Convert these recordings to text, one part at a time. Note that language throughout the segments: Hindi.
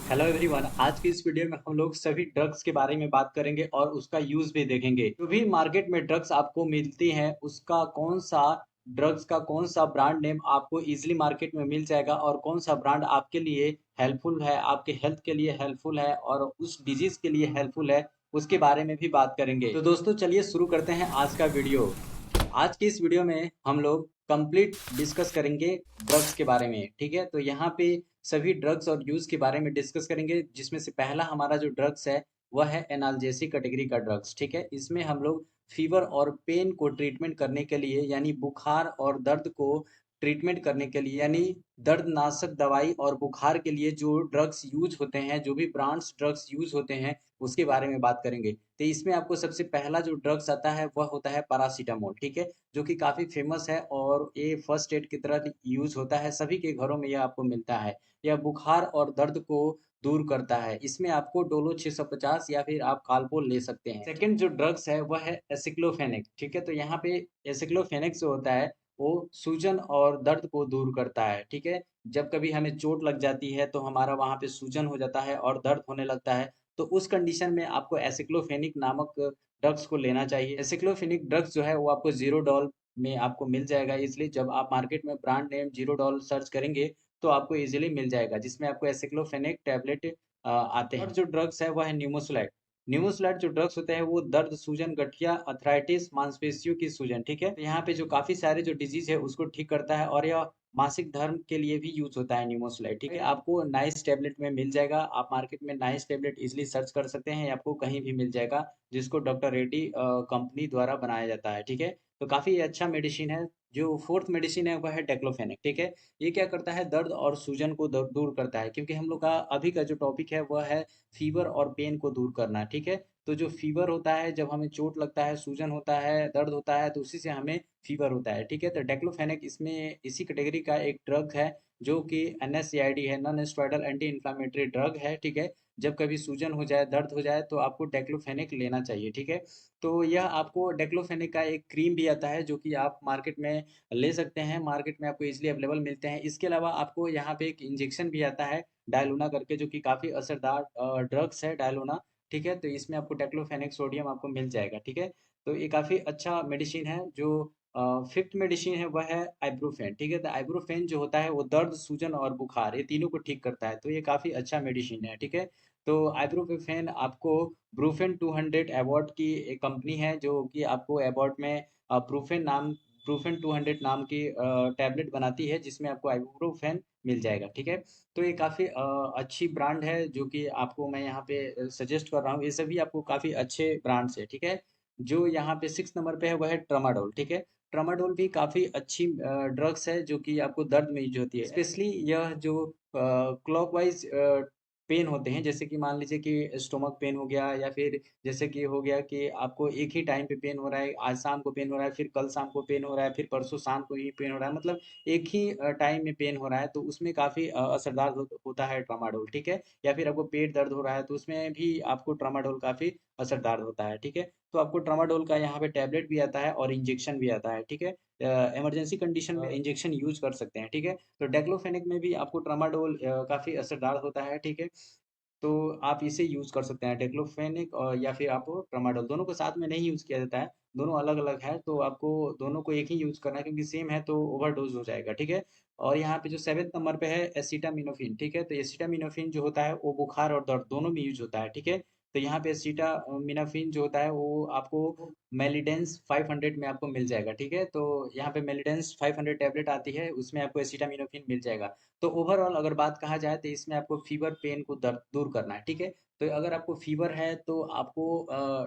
Hello everyone. आज की इस वीडियो में हम लोग सभी ड्रग्स के बारे में बात करेंगे और उसका यूज भी देखेंगे। जो भी मार्केट में ड्रग्स आपको मिलती हैं उसका कौन सा ड्रग्स का कौन सा ब्रांड नेम आपको इजीली मार्केट में मिल जाएगा और कौन सा ब्रांड आपके लिए हेल्पफुल है, आपके हेल्थ के लिए हेल्पफुल है और उस डिजीज के लिए हेल्पफुल है, उसके बारे में भी बात करेंगे। तो दोस्तों चलिए शुरू करते हैं आज का वीडियो। आज की इस वीडियो में हम लोग कंप्लीट डिस्कस करेंगे ड्रग्स के बारे में। ठीक है, तो यहाँ पे सभी ड्रग्स और यूज के बारे में डिस्कस करेंगे, जिसमें से पहला हमारा जो ड्रग्स है वह है एनाल्जेसिक कैटेगरी का ड्रग्स। ठीक है, इसमें हम लोग फीवर और पेन को ट्रीटमेंट करने के लिए, यानी बुखार और दर्द को ट्रीटमेंट करने के लिए, यानी दर्दनाशक दवाई और बुखार के लिए जो ड्रग्स यूज होते हैं, जो भी ब्रांड्स ड्रग्स यूज होते हैं उसके बारे में बात करेंगे। तो इसमें आपको सबसे पहला जो ड्रग्स आता है वह होता है पैरासीटामोल। ठीक है, जो कि काफ़ी फेमस है और ये फर्स्ट एड की तरह यूज होता है, सभी के घरों में यह आपको मिलता है। यह बुखार और दर्द को दूर करता है। इसमें आपको डोलो 650 या फिर आप कालपोल ले सकते हैं। सेकंड जो ड्रग्स है वह है एसिक्लोफेनेक। ठीक है, तो यहाँ पे एसिक्लोफेनेक जो होता है वो सूजन और दर्द को दूर करता है। ठीक है, जब कभी हमें चोट लग जाती है तो हमारा वहां पे सूजन हो जाता है और दर्द होने लगता है, तो उस कंडीशन में आपको एसिक्लोफेनिक नामक ड्रग्स को लेना चाहिए। एसिक्लोफेनिक ड्रग्स जो है वो आपको जीरो डॉल में आपको मिल जाएगा। इसलिए जब आप मार्केट में brand name zero doll search करेंगे तो आपको इजीली मिल जाएगा, जिसमें आपको एसिक्लोफेनिक टेबलेट आते हैं। और जो ड्रग्स है वह है न्यूमोसुलाइड। न्यूमोसुलाइड जो ड्रग्स होते हैं वो दर्द, सूजन, गठिया, अर्थराइटिस, मांसपेशियों की सूजन। ठीक है, तो यहाँ पे जो काफी सारे जो डिजीज है उसको ठीक करता है और यह मासिक धर्म के लिए भी यूज होता है न्यूमोसुलाइड। ठीक है, आपको नाइस टेबलेट में मिल जाएगा। आप मार्केट में नाइस टेबलेट इजिली सर्च कर सकते हैं, आपको कहीं भी मिल जाएगा, जिसको डॉक्टर रेड्डी कंपनी द्वारा बनाया जाता है। ठीक है, तो काफी अच्छा मेडिसिन है। जो फोर्थ मेडिसिन है वह है डेक्लोफेनेक। ठीक है, ये क्या करता है, दर्द और सूजन को दूर करता है, क्योंकि हम लोग का अभी का जो टॉपिक है वह है फीवर और पेन को दूर करना। ठीक है, तो जो फीवर होता है, जब हमें चोट लगता है, सूजन होता है, दर्द होता है, तो उसी से हमें फीवर होता है। ठीक है, तो डेक्लोफेनेक इसमें इसी कैटेगरी का एक ड्रग है, जो कि एनएसएआईडी है, non steroidal anti inflammatory drug है। ठीक है, जब कभी सूजन हो जाए, दर्द हो जाए, तो आपको डेक्लोफेनेक लेना चाहिए। ठीक है, तो यह आपको डेक्लोफेनेक का एक क्रीम भी आता है जो कि आप मार्केट में ले सकते हैं, मार्केट में आपको इजीली अवेलेबल मिलते हैं। इसके अलावा आपको यहाँ पे एक इंजेक्शन भी आता है डायलूना करके, जो कि काफ़ी असरदार ड्रग्स है डायलूना। ठीक है, तो इसमें आपको टेक्लोफेनेक सोडियम आपको मिल जाएगा। ठीक है, तो ये काफ़ी अच्छा मेडिसिन है। जो फिफ्थ मेडिसिन है वह है आइब्रोफेन। ठीक है, तो आइब्रोफेन जो होता है वो दर्द, सूजन और बुखार, ये तीनों को ठीक करता है, तो ये काफ़ी अच्छा मेडिसिन है। ठीक है, तो आइब्रोफेन आपको ब्रूफेन 200 अवार्ड की एक कंपनी है, जो कि आपको अवार्ड में ब्रूफेन 200 नाम की टैबलेट बनाती है, जिसमें आपको आइब्रोफेन मिल जाएगा। ठीक है, तो ये काफ़ी अच्छी ब्रांड है, जो कि आपको मैं यहाँ पे सजेस्ट कर रहा हूँ। ये सभी आपको काफ़ी अच्छे ब्रांड्स है। ठीक है, जो यहाँ पे 6 नंबर पे है वह है ट्रामाडोल। ठीक है, ट्रामाडोल भी काफ़ी अच्छी ड्रग्स है, जो कि आपको दर्द में यूज होती है। स्पेशली यह जो क्लॉकवाइज पेन होते हैं, जैसे कि मान लीजिए कि स्टोमक पेन हो गया, या फिर जैसे कि हो गया कि आपको एक ही टाइम पे पेन हो रहा है, आज शाम को पेन हो रहा है, फिर कल शाम को पेन हो रहा है, फिर परसों शाम को ही पेन हो रहा है, मतलब एक ही टाइम में पेन हो रहा है, तो उसमें काफ़ी असरदार होता है ट्रामाडोल। ठीक है, या फिर आपको पेट दर्द हो रहा है तो उसमें भी आपको ट्रामाडोल काफ़ी असरदार होता है। ठीक है, तो आपको ट्रामाडोल का यहाँ पे टैबलेट भी आता है और इंजेक्शन भी आता है। ठीक है, इमरजेंसी कंडीशन में इंजेक्शन यूज कर सकते हैं। ठीक है, तो डेक्लोफेनेक में भी आपको ट्रामाडोल काफ़ी असरदार होता है। ठीक है, तो आप इसे यूज़ कर सकते हैं, टेक्लोफेनिक और या फिर आप ट्रामाडोल, दोनों को साथ में नहीं यूज़ किया जाता है, दोनों अलग अलग है, तो आपको दोनों को एक ही यूज़ करना है, क्योंकि सेम है तो ओवरडोज हो जाएगा। ठीक है, और यहाँ पे जो 7th नंबर पे है एसिटामिनोफिन। ठीक है, तो एसिटामिनोफिन जो होता है वो बुखार और दर्द दोनों में यूज होता है। ठीक है, तो यहाँ पे एसिटामिनोफिन जो होता है वो आपको मेलिडेंस 500 में आपको मिल जाएगा। ठीक है, तो यहाँ पे मेलिडेंस 500 टैबलेट आती है, उसमें आपको एसिटामिनोफिन मिल जाएगा। तो ओवरऑल अगर बात कहा जाए तो इसमें आपको फीवर, पेन को दर्द दूर करना है। ठीक है, तो अगर आपको फीवर है तो आपको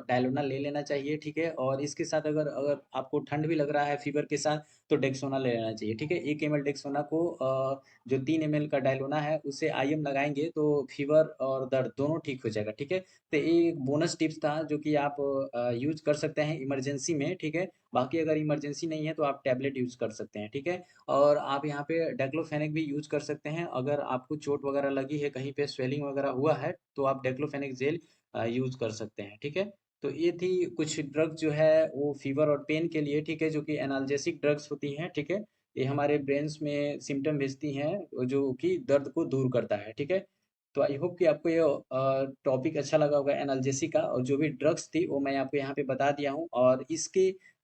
डायलोना ले लेना चाहिए। ठीक है, और इसके साथ अगर अगर आपको ठंड भी लग रहा है फीवर के साथ, तो डेक्सोना ले लेना चाहिए। ठीक है, 1 ml डेक्सोना को जो 3 ml का डायलोना है उससे IM लगाएंगे तो फीवर और दर्द दोनों ठीक हो जाएगा। ठीक है, तो ये एक बोनस टिप्स था जो कि आप यूज कर सकते हैं इमरजेंसी में। ठीक है, बाकी अगर इमरजेंसी नहीं है तो आप टैबलेट यूज कर सकते हैं। ठीक है, और आप यहाँ पे डेक्लोफेनेक भी यूज कर सकते हैं, अगर आपको चोट वगैरह लगी है, कहीं पे स्वेलिंग वगैरह हुआ है, तो आप डेक्लोफेनेक जेल यूज कर सकते हैं। ठीक है, तो ये थी कुछ ड्रग जो है वो फीवर और पेन के लिए। ठीक है, जो कि एनाल्जेसिक ड्रग्स होती हैं। ठीक है, ये हमारे ब्रेन्स में सिम्टम भेजती हैं जो कि दर्द को दूर करता है। ठीक है, तो आई होप कि आपको ये टॉपिक अच्छा लगा होगा एनाल्जेसिक का, और जो भी ड्रग्स थी वो मैं आपको यहाँ पे बता दिया हूँ। और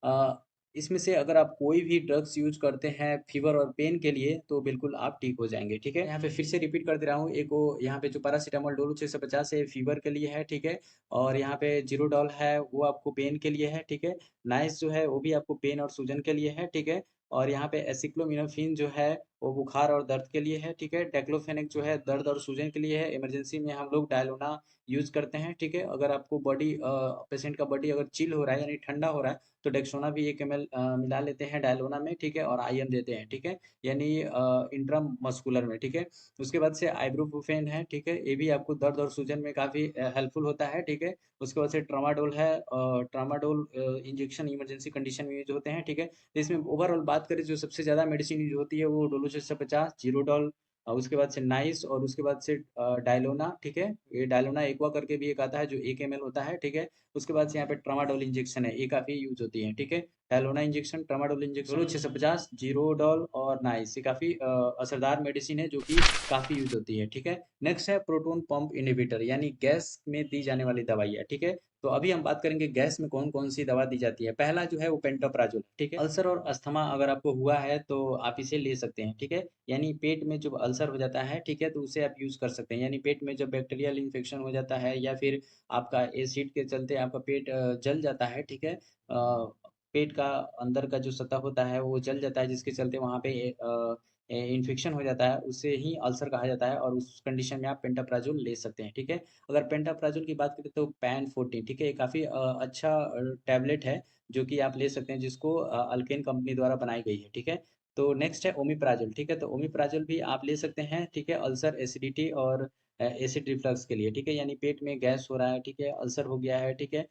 अ, इसमें से अगर आप कोई भी ड्रग्स यूज करते हैं फीवर और पेन के लिए तो बिल्कुल आप ठीक हो जाएंगे। ठीक है, यहाँ पे फिर से रिपीट कर दे रहा हूँ, एक वो यहाँ पे जो पैरासीटामोल डोलो 650 है फीवर के लिए है। ठीक है, और यहाँ पे जीरोडॉल है वो आपको पेन के लिए है। ठीक है, नाइस जो है वो भी आपको पेन और सूजन के लिए है। ठीक है, और यहाँ पे एसिक्लोमिनोफिन जो है वो बुखार और दर्द के लिए है। ठीक है, डेक्लोफेनेक जो है दर्द और सूजन के लिए है। इमरजेंसी में हम लोग डायलोना यूज करते हैं। ठीक है, अगर आपको बॉडी पेशेंट का बॉडी अगर चिल हो रहा है यानी ठंडा हो रहा है तो डेक्सोना भी 1 ml मिला लेते हैं डायलोना में। ठीक है, और आईएम देते हैं। ठीक है, यानी इंट्रा मस्कुलर में। ठीक है, उसके बाद से आइब्रोप्रोफेन है। ठीक है, ये भी आपको दर्द और सूजन में काफ़ी हेल्पफुल होता है। ठीक है, उसके बाद से ट्रामाडोल है, ट्रामाडोल इंजेक्शन इमरजेंसी कंडीशन में यूज होते हैं। ठीक है, तो इसमें ओवरऑल बात करें जो सबसे ज़्यादा मेडिसिन यूज होती है वो डोलो 650, जीरोडॉल, उसके बाद से नाइस, और उसके बाद से डायलोना। ठीक है, ये डायलोना एक्वा करके भी एक आता है जो 1 ml होता है। ठीक है, उसके बाद से यहाँ पे ट्रामाडोल इंजेक्शन है, ये काफ़ी यूज होती है। ठीक है, Dilona injection, tramadol injection, Dolo 650, Zerodol और नाइस, ये काफ़ी असरदार मेडिसिन है जो कि काफ़ी यूज होती है। ठीक है, नेक्स्ट है प्रोटोन पंप इनहिबिटर यानी गैस में दी जाने वाली दवाइयाँ। ठीक है, तो अभी हम बात करेंगे गैस में कौन कौन सी दवा दी जाती है। पहला जो है वो पेंटोप्राजोल। ठीक है, अल्सर और अस्थमा अगर आपको हुआ है तो आप इसे ले सकते हैं। ठीक है, यानी पेट में जब अल्सर हो जाता है, ठीक है, तो उसे आप यूज कर सकते हैं। यानी पेट में जब बैक्टीरियल इन्फेक्शन हो जाता है या फिर आपका एसिड के चलते आपका पेट जल जाता है। ठीक है, पेट का अंदर का जो सतह होता है वो जल जाता है, जिसके चलते वहाँ पे इन्फेक्शन हो जाता है, उसे ही अल्सर कहा जाता है, और उस कंडीशन में आप पेंटाप्राजोल ले सकते हैं। ठीक है, अगर पेंटाप्राजोल की बात करें तो पैन 14। ठीक है, ये काफ़ी अच्छा टैबलेट है जो कि आप ले सकते हैं, जिसको अल्केन कंपनी द्वारा बनाई गई है। ठीक है, तो नेक्स्ट है ओमिप्राजोल। ठीक है, तो ओमिप्राजोल भी आप ले सकते हैं। ठीक है, अल्सर, एसिडिटी और एसिड रिफ्लक्स के लिए। ठीक है, यानी पेट में गैस हो रहा है, ठीक है, अल्सर हो गया है, ठीक है,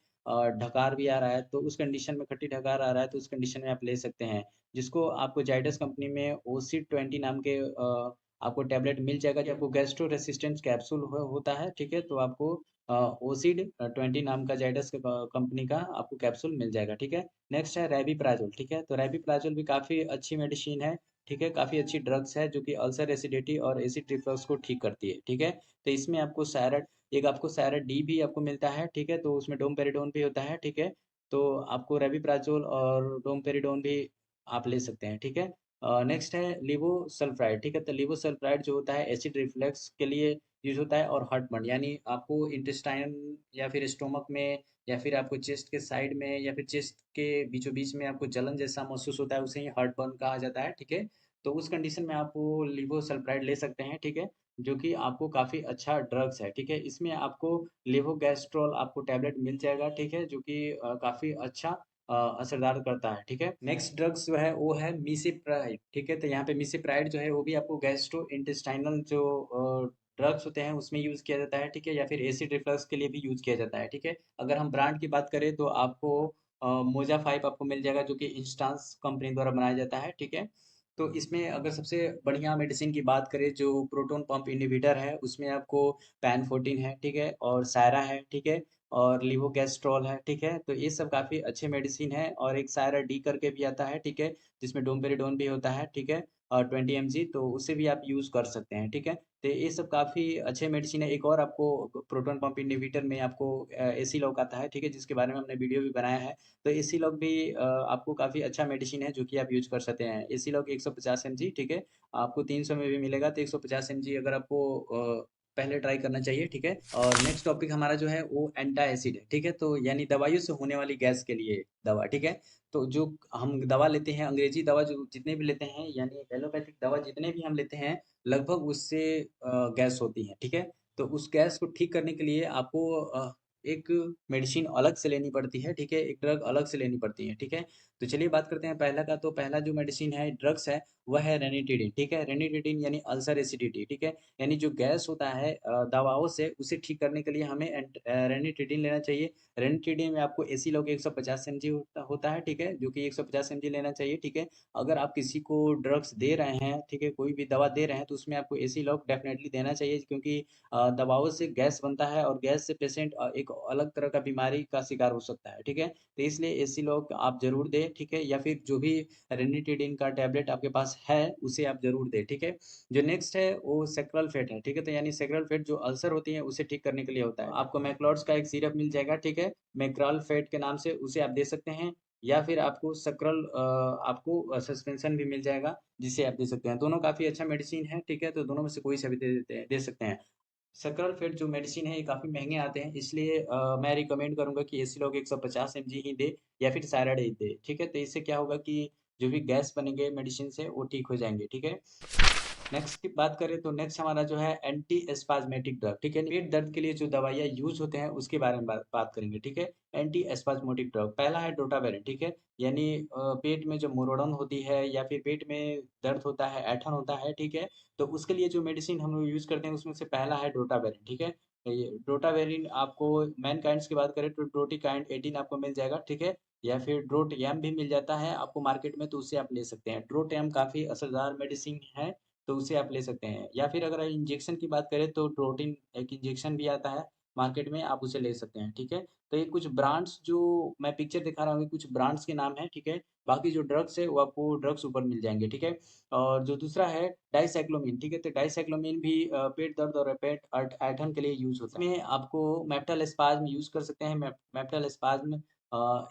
ढकार भी आ रहा है, तो उस कंडीशन में खट्टी ढकार आ रहा है तो उस कंडीशन में आप ले सकते हैं, जिसको आपको जाइडस कंपनी में ओसिड 20 नाम के आपको टैबलेट मिल जाएगा। जब आपको गैस्ट्रो रेसिस्टेंट कैप्सूल होता है। ठीक है, तो आपको ओसिड 20 नाम का जाइडस कंपनी का आपको कैप्सूल मिल जाएगा। ठीक है, नेक्स्ट है रेबीप्राजोल। ठीक है, तो रेबीप्राजोल भी काफ़ी अच्छी मेडिसिन है। ठीक है, काफ़ी अच्छी ड्रग्स है जो कि अल्सर, एसिडिटी और एसिड रिफ्लक्स को ठीक करती है। ठीक है, तो इसमें आपको सैरड, एक आपको सैरड डी भी आपको मिलता है। ठीक है, तो उसमें डोमपेरिडोन भी होता है। ठीक है, तो आपको रेबीप्राजोल और डोमपेरिडोन भी आप ले सकते हैं। ठीक है, नेक्स्ट है लिवोसल्फ्राइड। ठीक है, तो लिवोसल्फ्राइड जो होता है एसिड रिफ्लक्स के लिए यूज होता है, और हार्टबर्न यानी आपको इंटेस्टाइन या फिर स्टोमक में या फिर आपको चेस्ट के साइड में या फिर चेस्ट के बीचों बीच में आपको जलन जैसा महसूस होता है, उसे ही हार्टबर्न कहा जाता है। ठीक है, तो उस कंडीशन में आप वो लिवोसल्फ्राइड ले सकते हैं। ठीक है, जो कि आपको काफ़ी अच्छा ड्रग्स है। ठीक है, इसमें आपको लेवोगैस्ट्रोल आपको टैबलेट मिल जाएगा। ठीक है, जो कि काफ़ी अच्छा असरदार करता है। ठीक है, नेक्स्ट ड्रग्स जो है वो है मीसेप्राइड। ठीक है, तो यहाँ पे मीसेप्राइड जो है वो भी आपको गैस्ट्रो इंटेस्टाइनल जो ड्रग्स होते हैं उसमें यूज़ किया जाता है। ठीक है, या फिर एसिड रिफ्लक्स के लिए भी यूज़ किया जाता है। ठीक है, अगर हम ब्रांड की बात करें तो आपको मोजा 5 आपको मिल जाएगा जो कि इंस्टांस कंपनी द्वारा बनाया जाता है। ठीक है, तो इसमें अगर सबसे बढ़िया मेडिसिन की बात करें जो प्रोटोन पंप इनहिबिटर है उसमें आपको पैन 14 है। ठीक है, और सायरा है। ठीक है, और लिवोगैस्ट्रॉल है। ठीक है, तो ये सब काफ़ी अच्छे मेडिसिन है, और एक सायरा डी करके भी आता है। ठीक है, जिसमें डोमपेरिडोन भी होता है। ठीक है, और 20 mg, तो उसे भी आप यूज़ कर सकते हैं। ठीक है, तो ये सब काफ़ी अच्छे मेडिसिन है। एक और आपको प्रोटोन पंप इनहिबिटर में आपको एसी लॉक आता है। ठीक है, जिसके बारे में हमने वीडियो भी बनाया है। तो एसी लॉक भी आपको काफ़ी अच्छा मेडिसिन है जो कि आप यूज कर सकते हैं। AC lock 150 mg। ठीक है, आपको 300 में भी मिलेगा, तो 150 mg अगर आपको पहले ट्राई करना चाहिए। ठीक है, और नेक्स्ट टॉपिक हमारा जो है वो एंटा एसिड है। ठीक है, तो यानी दवाइयों से होने वाली गैस के लिए दवा। ठीक है, तो जो हम दवा लेते हैं, अंग्रेजी दवा जो जितने भी लेते हैं यानी एलोपैथिक दवा जितने भी हम लेते हैं, लगभग उससे गैस होती है। ठीक है, तो उस गैस को ठीक करने के लिए आपको एक मेडिसिन अलग से लेनी पड़ती है। ठीक है, एक ड्रग अलग से लेनी पड़ती है। ठीक है, तो चलिए बात करते हैं पहला का। तो पहला जो मेडिसिन है, ड्रग्स है, वह है रेनिटिडिन। ठीक है, रेनिटिडिन यानी अल्सर एसिडिटी। ठीक है, यानी जो गैस होता है दवाओं से उसे ठीक करने के लिए हमें रेनिटिडिन लेना चाहिए। रेनिटिडिन में आपको एसी लॉक 150 mg होता है। ठीक है, जो कि 150 mg लेना चाहिए। ठीक है, अगर आप किसी को ड्रग्स दे रहे हैं, ठीक है, कोई भी दवा दे रहे हैं, तो उसमें आपको एसी लॉक डेफिनेटली देना चाहिए, क्योंकि दवाओं से गैस बनता है और गैस से पेशेंट एक अलग तरह का बीमारी का शिकार हो सकता है, ठीक है? तो इसलिए एसी लॉक आप ज़रूर दें, ठीक है? या फिर जो भी रेनिटिडिन का टैबलेट आपके पास है, उसे आप ज़रूर दें, ठीक है? जो नेक्स्ट है वो सेक्रल फेट है, ठीक है? तो यानी सेक्रल फेट जो अल्सर होती है उसे ठीक करने के लिए होता है। आपको मैक्लोड्स का एक सिरप मिल जाएगा, ठीक है? मैक्रल फेट के नाम से उसे आप दे सकते हैं या फिर आपको सेक्रल आपको सस्पेंशन भी मिल जाएगा जिसे आप दे सकते हैं। दोनों काफ़ी अच्छा मेडिसिन है, ठीक है? तो दोनों में से कोई सा भी दे सकते हैं। सेक्रल फेट जो मेडिसिन है ये काफ़ी महंगे आते हैं, इसलिए मैं रिकमेंड करूँगा कि एसी लॉक 150 mg ही दे या फिर सायराइड ही दे, ठीक है? तो इससे क्या होगा कि जो भी गैस बनेंगे मेडिसिन से वो ठीक हो जाएंगे, ठीक है? नेक्स्ट की बात करें तो नेक्स्ट हमारा जो है एंटी एस्पाज्मेटिक ड्रग, ठीक है? पेट दर्द के लिए जो दवाइयाँ यूज होते हैं उसके बारे में बात करेंगे, ठीक है? एंटी एस्पाज्मेटिक ड्रग पहला है डोटावेरिन, ठीक है? यानी पेट में जो मुड़न होती है या फिर पेट में दर्द होता है, ऐंठन होता है, ठीक है? तो उसके लिए जो मेडिसिन हम लोग यूज करते हैं उसमें से पहला है डोटावेरिन, ठीक है? ये डोटावेरिन आपको मैनकाइंड्स की बात करें तो डोटिकाइंड 18 आपको मिल जाएगा, ठीक है? या फिर ड्रोटियम भी मिल जाता है आपको मार्केट में, तो उससे आप ले सकते हैं। ड्रोटियम काफ़ी असरदार मेडिसिन है, तो उसे आप ले सकते हैं। या फिर अगर इंजेक्शन की बात करें तो प्रोटीन एक इंजेक्शन भी आता है मार्केट में, आप उसे ले सकते हैं, ठीक है? तो ये कुछ ब्रांड्स जो मैं पिक्चर दिखा रहा हूँ, ये कुछ ब्रांड्स के नाम हैं, ठीक है? बाकी जो ड्रग्स है वो आपको ड्रग्स ऊपर मिल जाएंगे, ठीक है? और जो दूसरा है डाइसाइक्लोमिन, ठीक है? तो डाइसाइक्लोमिन भी पेट दर्द और पेट ऐंठन के लिए यूज होता है। इसमें आपको मेप्टल स्पाज्म यूज कर सकते हैं। मेप्टल स्पाज्म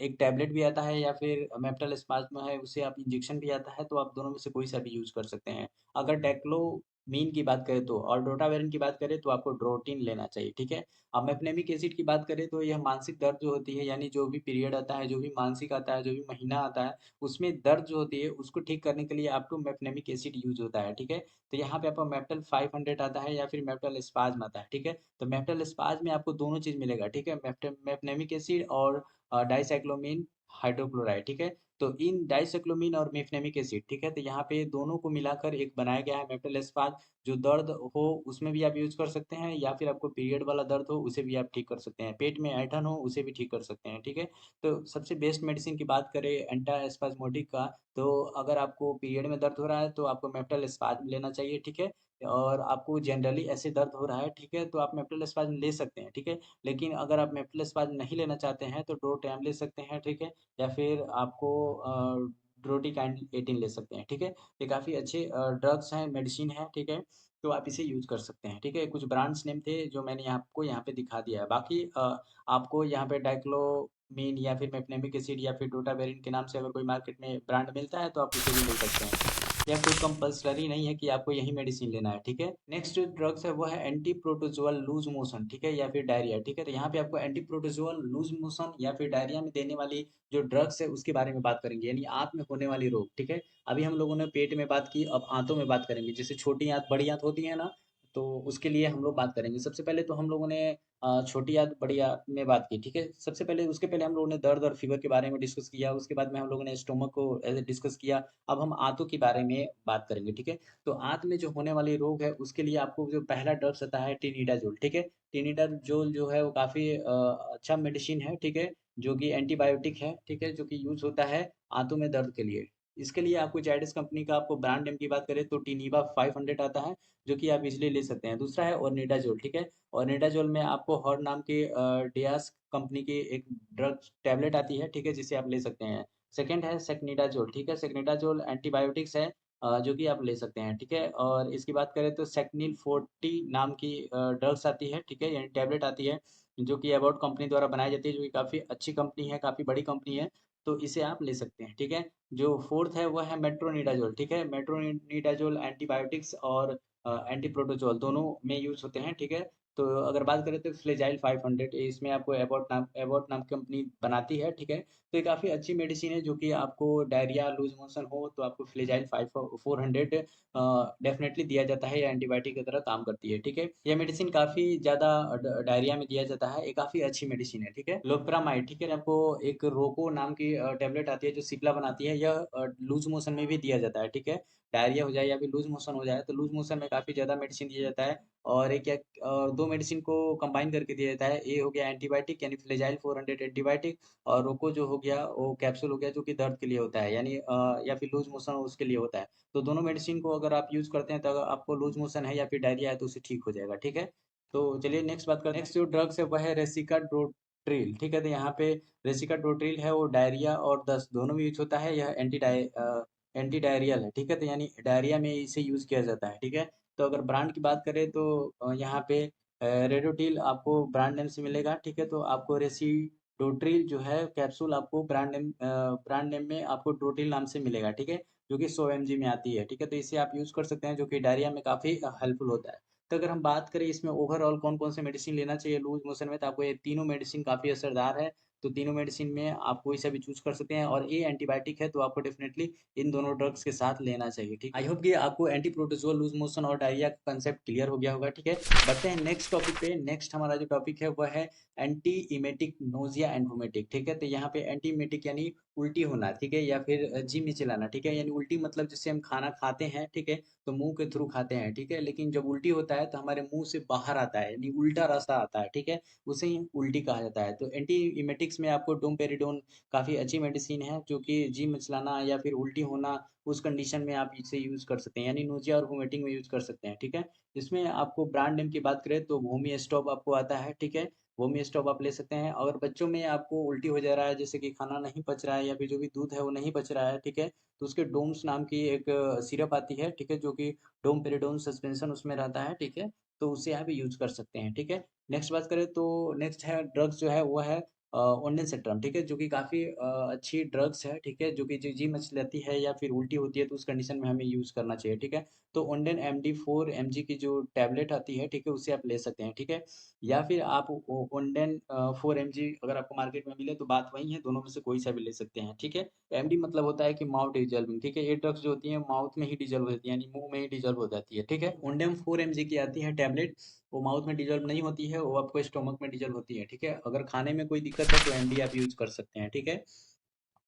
एक टैबलेट भी आता है या फिर मेप्टल स्पाज्म है उसे आप इंजेक्शन भी आता है, तो आप दोनों में से कोई सा भी यूज कर सकते हैं। अगर डेक्लोमीन की बात करें तो, और डोटावेरिन की बात करें तो आपको ड्रोटिन लेना चाहिए, ठीक है? अब मेप्नेमिक एसिड की बात करें तो यह मानसिक दर्द जो होती है, यानी जो भी पीरियड आता है, जो भी मानसिक आता है, जो भी महीना आता है, उसमें दर्द जो होती है उसको ठीक करने के लिए आपको मेप्नेमिक एसिड यूज होता है, ठीक है? तो यहाँ पे आपको मेप्टल 500 आता है या फिर मेप्टल स्पाज्म आता है, ठीक है? तो मेप्टल स्पाज्म में आपको दोनों चीज मिलेगा, ठीक है? मेप्नेमिक एसिड और डाइसाइक्लोमिन हाइड्रोक्लोराइड, ठीक है? तो इन डाइसाइक्लोमिन और मेफनेमिक एसिड, ठीक है? तो यहाँ पे दोनों को मिलाकर एक बनाया गया है मेप्टल एस्पाज। जो दर्द हो उसमें भी आप यूज कर सकते हैं या फिर आपको पीरियड वाला दर्द हो उसे भी आप ठीक कर सकते हैं, पेट में ऐंठन हो उसे भी ठीक कर सकते हैं, ठीक है? तो सबसे बेस्ट मेडिसिन की बात करें एंटा एस्पाज्मोटिक का, तो अगर आपको पीरियड में दर्द हो रहा है तो आपको मेप्टल एस्पाज्म लेना चाहिए, ठीक है? और आपको जनरली ऐसे दर्द हो रहा है, ठीक है? तो आप मेप्टल एस्पाज्म ले सकते हैं, ठीक है? लेकिन अगर आप मेप्टल एस्पाज्म नहीं लेना चाहते हैं तो ड्रोटैम ले सकते हैं, ठीक है? या फिर आपको ड्रोटिकाइन 18 ले सकते हैं, ठीक है? ये काफ़ी अच्छे ड्रग्स हैं, मेडिसिन है, ठीक है? तो आप इसे यूज़ कर सकते हैं, ठीक है? कुछ ब्रांड्स नेम थे जो मैंने आपको यहाँ पे दिखा दिया है। बाकी आपको यहाँ पे डाइक्लोमीन या फिर मेप्नेमिक एसिड या फिर डोटावेरिन के नाम से अगर कोई मार्केट में ब्रांड मिलता है तो आप उसे भी ले सकते हैं। या कोई कंपल्सरी नहीं है कि आपको यही मेडिसिन लेना है, ठीक है? नेक्स्ट जो ड्रग्स है वो है एंटी प्रोटोजोअल लूज मोशन, ठीक है? या फिर डायरिया, ठीक है? तो यहाँ पे आपको एंटी प्रोटोजोअल लूज मोशन या फिर डायरिया में देने वाली जो ड्रग्स है उसके बारे में बात करेंगे, यानी आंत में होने वाली रोग, ठीक है? अभी हम लोगों ने पेट में बात की, अब आंतों में बात करेंगे। जैसे छोटी आंत बड़ी आंत होती है ना, तो उसके लिए हम लोग बात करेंगे। सबसे पहले तो हम लोगों ने छोटी आंत बड़ी आंत में बात की, ठीक है? सबसे पहले उसके पहले हम लोगों ने दर्द और फीवर के बारे में डिस्कस किया, उसके बाद में हम लोगों ने स्टोमक को डिस्कस किया। अब हम आंतों के बारे में बात करेंगे, ठीक है? तो आंत में जो होने वाली रोग है उसके लिए आपको जो पहला ड्रग्स आता है टिनिडाजोल, ठीक है? टिनिडाजोल जो है वो काफ़ी अच्छा मेडिसिन है, ठीक है? जो कि एंटीबायोटिक है, ठीक है? जो कि यूज़ होता है आंतों में दर्द के लिए। इसके लिए आपको जायडस कंपनी का, आपको ब्रांड नेम की बात करें तो टिनिबा 500 आता है, जो कि आप इजीली ले सकते हैं। दूसरा है ओर्निडाजोल, ठीक है? ओर्निडाजोल में आपको हॉर्न नाम के डियास कंपनी की एक ड्रग टैबलेट आती है, ठीक है? जिसे आप ले सकते हैं। सेकंड है सेक्निडाजोल, ठीक है? सेक्निडाजोल एंटीबायोटिक्स है, जो कि आप ले सकते हैं, ठीक है? और इसकी बात करें तो सेक्निल 40 नाम की ड्रग्स आती है, ठीक है? यानी टैबलेट आती है, जो कि एबॉट कंपनी द्वारा बनाई जाती है, जो कि काफ़ी अच्छी कंपनी है, काफ़ी बड़ी कंपनी है, तो इसे आप ले सकते हैं, ठीक है? जो फोर्थ है वो है मेट्रोनिडाजोल, ठीक है? मेट्रोनिडाजोल एंटीबायोटिक्स और एंटी प्रोटोजोल दोनों में यूज होते हैं, ठीक है? तो अगर बात करें तो फ्लेजाइल 500 इसमें आपको एबॉट नाम कंपनी बनाती है, ठीक है? तो ये काफ़ी अच्छी मेडिसिन है, जो कि आपको डायरिया लूज मोशन हो तो आपको फ्लेजाइल 400 डेफिनेटली दिया जाता है, या एंटीबायोटिक की तरह काम करती है, ठीक है? यह मेडिसिन काफ़ी ज़्यादा डायरिया में दिया जाता है, ये काफ़ी अच्छी मेडिसिन है, ठीक है? लोप्रामाइड, ठीक है? आपको एक रोको नाम की टैबलेट आती है जो सिप्ला बनाती है, यह लूज मोशन में भी दिया जाता है, ठीक है? डायरिया हो जाए या फिर लूज मोशन हो जाए, तो लूज मोशन में काफ़ी ज़्यादा मेडिसिन दिया जाता है। और एक एक और दो मेडिसिन को कंबाइन करके दिया जाता है। ए हो गया एंटीबायोटिक यानी फ्लेजाइल 400 एंटीबायोटिक, और रोको जो हो गया वो कैप्सूल हो गया जो कि दर्द के लिए होता है, यानी या फिर लूज मोशन हो उसके लिए होता है। तो दोनों मेडिसिन को अगर आप यूज़ करते हैं तो अगर आपको लूज मोशन है या फिर डायरिया है तो उसे ठीक हो जाएगा, ठीक है? तो चलिए नेक्स्ट बात करते हैं। नेक्स्ट जो ड्रग्स है वह है रेसिकाड्रोट्रिल, ठीक है। तो यहाँ पे रेसिकाड्रोट्रिल है, वो डायरिया और दस्त दोनों में यूज होता है। यह एंटी डायरियल है, ठीक है। तो यानी डायरिया में इसे यूज किया जाता है, ठीक है। तो अगर ब्रांड की बात करें तो यहाँ पे रेडोटिल आपको ब्रांड नेम से मिलेगा, ठीक है। तो आपको रेसिडोट्रिल जो है कैप्सूल आपको ब्रांड नेम में आपको ड्रोटिल नाम से मिलेगा, ठीक है, जो कि 100 mg में आती है, ठीक है। तो इसे आप यूज कर सकते हैं, जो कि डायरिया में काफी हेल्पफुल होता है। तो अगर हम बात करें इसमें ओवरऑल कौन कौन से मेडिसिन लेना चाहिए लूज मोशन में, तो आपको ये तीनों मेडिसिन काफ़ी असरदार है। तो तीनों मेडिसिन में आप कोई सा भी चूज कर सकते हैं, और ये एंटीबायोटिक है तो आपको डेफिनेटली इन दोनों ड्रग्स के साथ लेना चाहिए, ठीक। आई होप कि आपको एंटी प्रोटोजोल लूज मोशन और डायरिया का कंसेप्ट क्लियर हो गया होगा, ठीक है। बढ़ते हैं नेक्स्ट टॉपिक पे। नेक्स्ट हमारा जो टॉपिक है वह है एंटी इमेटिक नोजिया एंड वोमिटिक, ठीक है। तो यहाँ पे एंटी इमेटिक यानी उल्टी होना, ठीक है, या फिर जी मिचलाना, ठीक है। यानी उल्टी मतलब जिससे हम खाना खाते हैं, ठीक है, तो मुंह के थ्रू खाते हैं, ठीक है। लेकिन जब उल्टी होता है तो हमारे मुंह से बाहर आता है, यानी उल्टा रास्ता आता है, ठीक है। उसे ही उल्टी कहा जाता है। तो एंटी इमेटिक्स में आपको डोमपेरिडोन काफ़ी अच्छी मेडिसिन है, जो कि जी मचलाना या फिर उल्टी होना उस कंडीशन में आप इसे यूज़ कर सकते हैं, यानी नोजिया और वोमिटिंग में यूज़ कर सकते हैं, ठीक है। इसमें आपको ब्रांड नेम की बात करें तो वोमी स्टॉप आपको आता है, ठीक है। वोमी स्टॉप आप ले सकते हैं। अगर बच्चों में आपको उल्टी हो जा रहा है, जैसे कि खाना नहीं पच रहा है या फिर जो भी दूध है वो नहीं पच रहा है, ठीक है, तो उसके डोम्स नाम की एक सिरप आती है, ठीक है, जो कि डोमपेरिडोन सस्पेंशन उसमें रहता है, ठीक है। तो उसे आप यूज कर सकते हैं, ठीक है। नेक्स्ट बात करें तो नेक्स्ट है ड्रग्स जो है वो है ओंडेनसेट्रम, ठीक है, जो कि काफ़ी अच्छी ड्रग्स है, ठीक है, जो कि जी जी मच लेती है या फिर उल्टी होती है तो उस कंडीशन में हमें यूज़ करना चाहिए, ठीक है। तो ओंडेन MD 4 mg की जो टैबलेट आती है, ठीक है, उसे आप ले सकते हैं, ठीक है। या फिर आप ओंडेन 4 mg अगर आपको मार्केट में मिले तो बात वही है, दोनों में से कोई सा भी ले सकते हैं, ठीक है। एमडी मतलब होता है कि माउथ डिजॉल्विंग, ठीक है। ये ड्रग्स जो होती है माउथ में ही डिजॉल्व होती है, यानी मुंह में ही डिजॉल्व हो जाती है, ठीक है। ओंडेम 4 mg की आती है टैबलेट, वो माउथ में डिजॉल्व नहीं होती है, वो आपको स्टोमक में डिजॉल्व होती है, ठीक है। अगर खाने में कोई दिक्कत है तो एमडी आप यूज कर सकते हैं, ठीक है।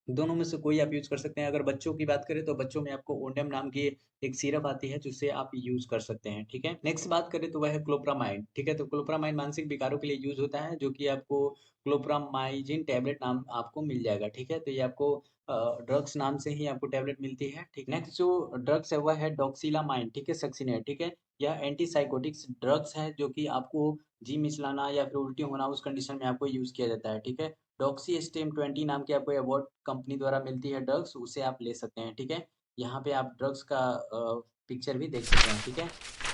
दोनों में से कोई आप यूज कर सकते हैं। अगर बच्चों की बात करें तो बच्चों में आपको ओंडेम नाम की एक सिरप आती है, जिससे आप यूज कर सकते हैं, ठीक है। नेक्स्ट बात करें तो वह है क्लोप्रामाइड, ठीक है। तो क्लोप्रामाइड मानसिक विकारों के लिए यूज होता है, जो कि आपको क्लोप्रामाइजिन टैबलेट नाम आपको मिल जाएगा, ठीक है। तो ये आपको ड्रग्स नाम से ही आपको टैबलेट मिलती है, ठीक। नेक्स्ट जो ड्रग्स है वह है डॉक्सिलामाइन, ठीक है, सक्सिनेट, ठीक है। यह एंटीसाइकोटिक्स ड्रग्स है, जो कि आपको जी मिचलाना या फिर उल्टी होना उस कंडीशन में आपको यूज किया जाता है, ठीक है। डॉक्सी स्टेम 20 नाम की आपको अवार्ड कंपनी द्वारा मिलती है ड्रग्स, उसे आप ले सकते हैं, ठीक है। यहाँ पे आप ड्रग्स का पिक्चर भी देख सकते हैं, ठीक है।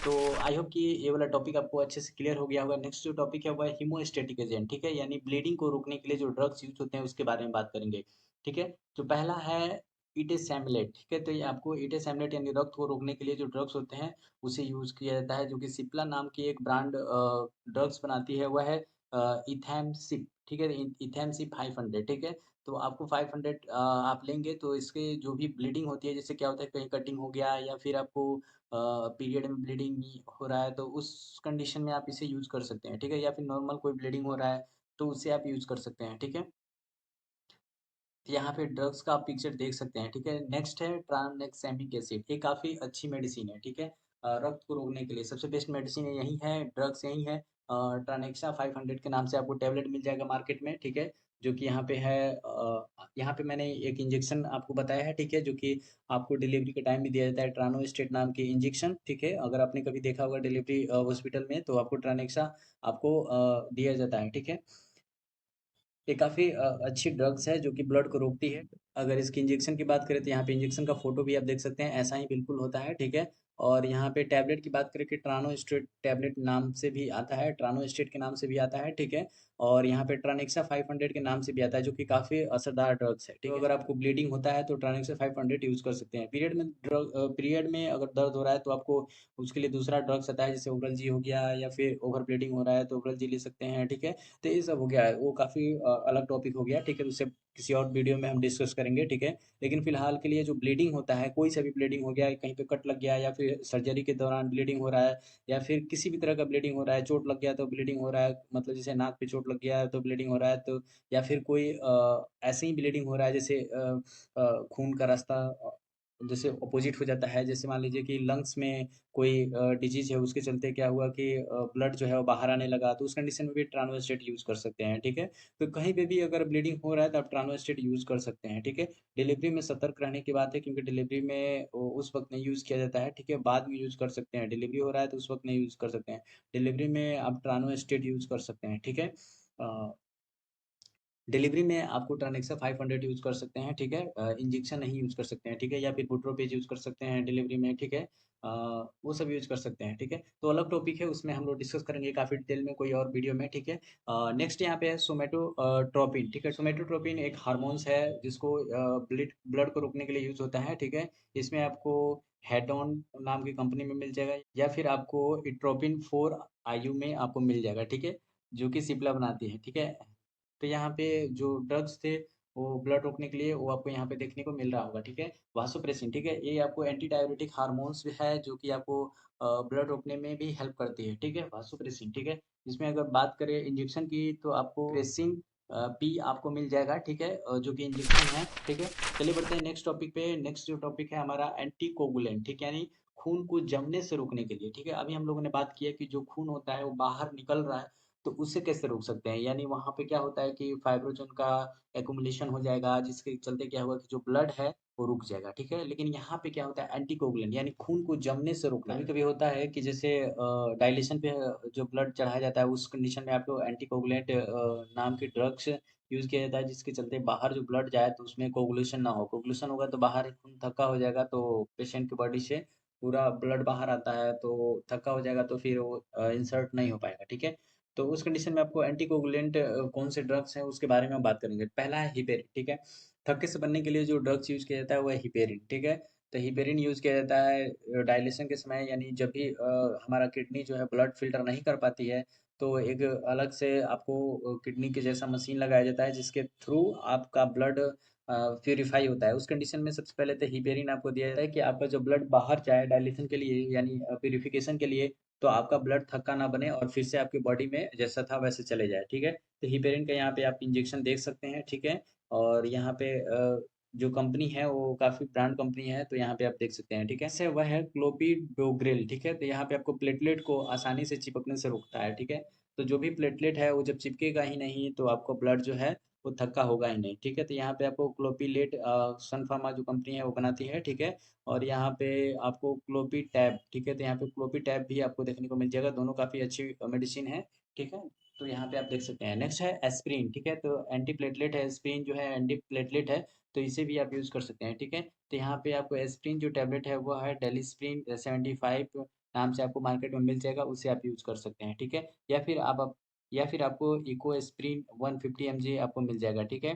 तो आई होप कि ये वाला टॉपिक आपको अच्छे से क्लियर हो गया होगा। नेक्स्ट जो टॉपिक है वह है हीमोस्टेटिक एजेंट, ठीक है, यानी ब्लीडिंग को रोकने के लिए जो ड्रग्स यूज होते हैं उसके बारे में बात करेंगे, ठीक है। जो पहला है इटेसैमलेट, ठीक है। तो ये आपको इटेसैमलेट यानी रक्त को रोकने के लिए जो ड्रग्स होते हैं उसे यूज किया जाता है, जो कि सिप्ला नाम की एक ब्रांड ड्रग्स बनाती है, वह है इथैमसिप, ठीक है। इथैमसिप 500, ठीक है। तो आपको 500 आप लेंगे तो इसके जो भी ब्लीडिंग होती है, जैसे क्या होता है कहीं कटिंग हो गया या फिर आपको पीरियड में ब्लीडिंग हो रहा है, तो उस कंडीशन में आप इसे यूज कर सकते हैं, ठीक है। या फिर नॉर्मल कोई ब्लीडिंग हो रहा है तो उसे आप यूज कर सकते हैं, ठीक है। यहाँ पे ड्रग्स का आप पिक्चर देख सकते हैं, ठीक है। नेक्स्ट है ट्रांएक्सामिक एसिड, ये काफ़ी अच्छी मेडिसिन है, ठीक है। रक्त को रोकने के लिए सबसे बेस्ट मेडिसिन यही है, ड्रग्स यही है। ट्रानेक्सा 500 के नाम से आपको टेबलेट मिल जाएगा मार्केट में, ठीक है। जो कि यहाँ पे है यहाँ पे मैंने एक इंजेक्शन आपको बताया है, ठीक है, जो कि आपको डिलीवरी के टाइम भी दिया जाता है, ट्रानोस्टेट नाम की इंजेक्शन, ठीक है। अगर आपने कभी देखा होगा डिलीवरी हॉस्पिटल में तो आपको ट्रानेक्सा आपको दिया जाता है, ठीक है। ये काफ़ी अच्छी ड्रग्स है जो कि ब्लड को रोकती है। अगर इसकी इंजेक्शन की बात करें तो यहाँ पे इंजेक्शन का फोटो भी आप देख सकते हैं, ऐसा ही बिल्कुल होता है, ठीक है। और यहाँ पे टैबलेट की बात करें कि ट्रानोस्टेट टैबलेट नाम से भी आता है, ट्रानोस्टेट के नाम से भी आता है, ठीक है। और यहाँ पे ट्रानेक्सा 500 के नाम से भी आता है, जो कि काफ़ी असरदार ड्रग्स है, ठीक है। तो अगर आपको ब्लीडिंग होता है तो ट्रानेक्सा 500 यूज़ कर सकते हैं। पीरियड में अगर दर्द हो रहा है तो आपको उसके लिए दूसरा ड्रग्स आता है, जैसे ओरल जी हो गया, या फिर ओवर ब्लीडिंग हो रहा है तो ओरल जी ले सकते हैं, ठीक है। तो ये सब हो गया है, वो काफ़ी अलग टॉपिक हो गया, ठीक है। उससे किसी और वीडियो में हम डिस्कस करेंगे, ठीक है। लेकिन फिलहाल के लिए जो ब्लीडिंग होता है, कोई सा भी ब्लीडिंग हो गया, कहीं पे कट लग गया या फिर सर्जरी के दौरान ब्लीडिंग हो रहा है, या फिर किसी भी तरह का ब्लीडिंग हो रहा है, चोट लग गया तो ब्लीडिंग हो रहा है, मतलब जैसे नाक पे चोट लग गया है तो ब्लीडिंग हो रहा है, तो या फिर कोई ऐसे ही ब्लीडिंग हो रहा है जैसे खून का रास्ता जैसे अपोजिट हो जाता है। जैसे मान लीजिए कि लंग्स में कोई डिजीज है, उसके चलते क्या हुआ कि ब्लड जो है वो बाहर आने लगा, तो उस कंडीशन में भी ट्रांसवेस्टेट यूज कर सकते हैं, ठीक है। तो कहीं पे भी अगर ब्लीडिंग हो रहा है तो आप ट्रांसवेस्टेट यूज कर सकते हैं, ठीक है। डिलीवरी में सतर्क रहने की बात है, क्योंकि डिलीवरी में उस वक्त नहीं यूज किया जाता है, ठीक है, बाद में यूज कर सकते हैं। डिलीवरी हो रहा है तो उस वक्त नहीं यूज कर सकते हैं। डिलीवरी में आप ट्रांसवेस्टेट यूज कर सकते हैं, ठीक है। डिलीवरी में आपको ट्रांजेक्शन 500 यूज़ कर सकते हैं, ठीक है। इंजेक्शन नहीं यूज़ कर सकते हैं, ठीक है, या फिर बुटरोपेज यूज़ कर सकते हैं डिलीवरी में, ठीक है। वो सब यूज़ कर सकते हैं, ठीक है। तो अलग टॉपिक है, उसमें हम लोग डिस्कस करेंगे काफ़ी डिटेल में कोई और वीडियो में, ठीक है। नेक्स्ट यहाँ पे है सोमेटोट्रोपिन, ठीक है। सोमेटोट्रोपिन एक हार्मोन्स है जिसको ब्लड ब्लड को रोकने के लिए यूज़ होता है, ठीक है। इसमें आपको हेडोन नाम की कंपनी में मिल जाएगा, या फिर आपको इट्रोपिन 4 आयु में आपको मिल जाएगा, ठीक है, जो कि सिप्ला बनाती है, ठीक है। तो यहाँ पे जो ड्रग्स थे वो ब्लड रोकने के लिए वो आपको यहाँ पे देखने को मिल रहा होगा, ठीक है। वासोप्रेसिन, ठीक है, ये आपको एंटी डायबिटिक हार्मोन्स भी है जो कि आपको ब्लड रोकने में भी हेल्प करती है, ठीक है, वासोप्रेसिन, ठीक है। इसमें अगर बात करें इंजेक्शन की तो आपको प्रेसिन पी आपको मिल जाएगा, ठीक है, जो कि इंजेक्शन है, ठीक है। चलिए बढ़ते हैं नेक्स्ट टॉपिक पे। नेक्स्ट जो टॉपिक है हमारा एंटीकोगुलेंट, ठीक है, यानी खून को जमने से रोकने के लिए, ठीक है। अभी हम लोगों ने बात किया कि जो खून होता है वो बाहर निकल रहा है, तो उससे कैसे रोक सकते हैं। यानी वहाँ पे क्या होता है कि फाइब्रोजन का एक्युमुलेशन हो जाएगा, जिसके चलते क्या होगा कि जो ब्लड है वो रुक जाएगा, ठीक है। लेकिन यहाँ पे क्या होता है, एंटीकोगुलेंट यानी खून को जमने से रोकना। कभी कभी होता है कि जैसे डायलेशन पे जो ब्लड चढ़ाया जाता है, उस कंडीशन में आपको एंटीकोगुलेंट नाम की ड्रग्स यूज किया जाता है, जिसके चलते बाहर जो ब्लड जाए तो उसमें कोगुलेशन ना हो। कोगुलेशन होगा तो बाहर खून थक्का हो जाएगा, तो पेशेंट की बॉडी से पूरा ब्लड बाहर आता है, तो थक्का हो जाएगा, तो फिर वो इंसर्ट नहीं हो पाएगा, ठीक है। तो उस कंडीशन में आपको एंटीकोगुलेंट कौन से ड्रग्स हैं उसके बारे में हम बात करेंगे। पहला है हिपेरिन, ठीक है। थक्के से बनने के लिए जो ड्रग्स यूज किया जाता है वो है हिपेरिन, ठीक है। तो हिपेरिन यूज किया जाता है डायलिसिस के समय, यानी जब भी हमारा किडनी जो है ब्लड फिल्टर नहीं कर पाती है, तो एक अलग से आपको किडनी के जैसा मशीन लगाया जाता है, जिसके थ्रू आपका ब्लड प्यूरिफाई होता है। उस कंडीशन में सबसे पहले तो हिपेरिन आपको दिया जाता है कि आपका जो ब्लड बाहर जाए डायलिसिस के लिए, यानी प्यूरिफिकेशन के लिए, तो आपका ब्लड थक्का ना बने और फिर से आपकी बॉडी में जैसा था वैसे चले जाए, ठीक है। तो हिपेरिन का यहाँ पे आप इंजेक्शन देख सकते हैं, ठीक है। और यहाँ पे जो कंपनी है वो काफ़ी ब्रांड कंपनी है, तो यहाँ पे आप देख सकते हैं, ठीक है। इससे वह है क्लोपिडोग्रिल, ठीक है। तो यहाँ पे आपको प्लेटलेट को आसानी से चिपकने से रोकता है, ठीक है। तो जो भी प्लेटलेट है वो जब चिपकेगा ही नहीं तो आपको ब्लड जो है वो थक्का होगा ही नहीं, ठीक है। तो यहाँ पे आपको क्लोपिलेट सन फार्मा जो कंपनी है वो बनाती है, ठीक है। और यहाँ पे आपको क्लोपी टैब, ठीक है, तो यहाँ पे क्लोपी टैब भी आपको देखने को मिल जाएगा। दोनों काफ़ी अच्छी मेडिसिन है, ठीक है। तो यहाँ पे आप देख सकते हैं। नेक्स्ट है एस्प्रिन, ठीक है। तो एंटी प्लेटलेट है, एस्प्रिन जो है एंटी प्लेटलेट है, तो इसे भी आप यूज़ कर सकते हैं, ठीक है। तो यहाँ पे आपको एस्प्रिन जो टैबलेट है वो है डेलिस्प्रिन 75 नाम से आपको मार्केट में मिल जाएगा, उसे आप यूज़ कर सकते हैं, ठीक है। या फिर या फिर आपको इको एस्प्रिन 150 mg आपको मिल जाएगा, ठीक है।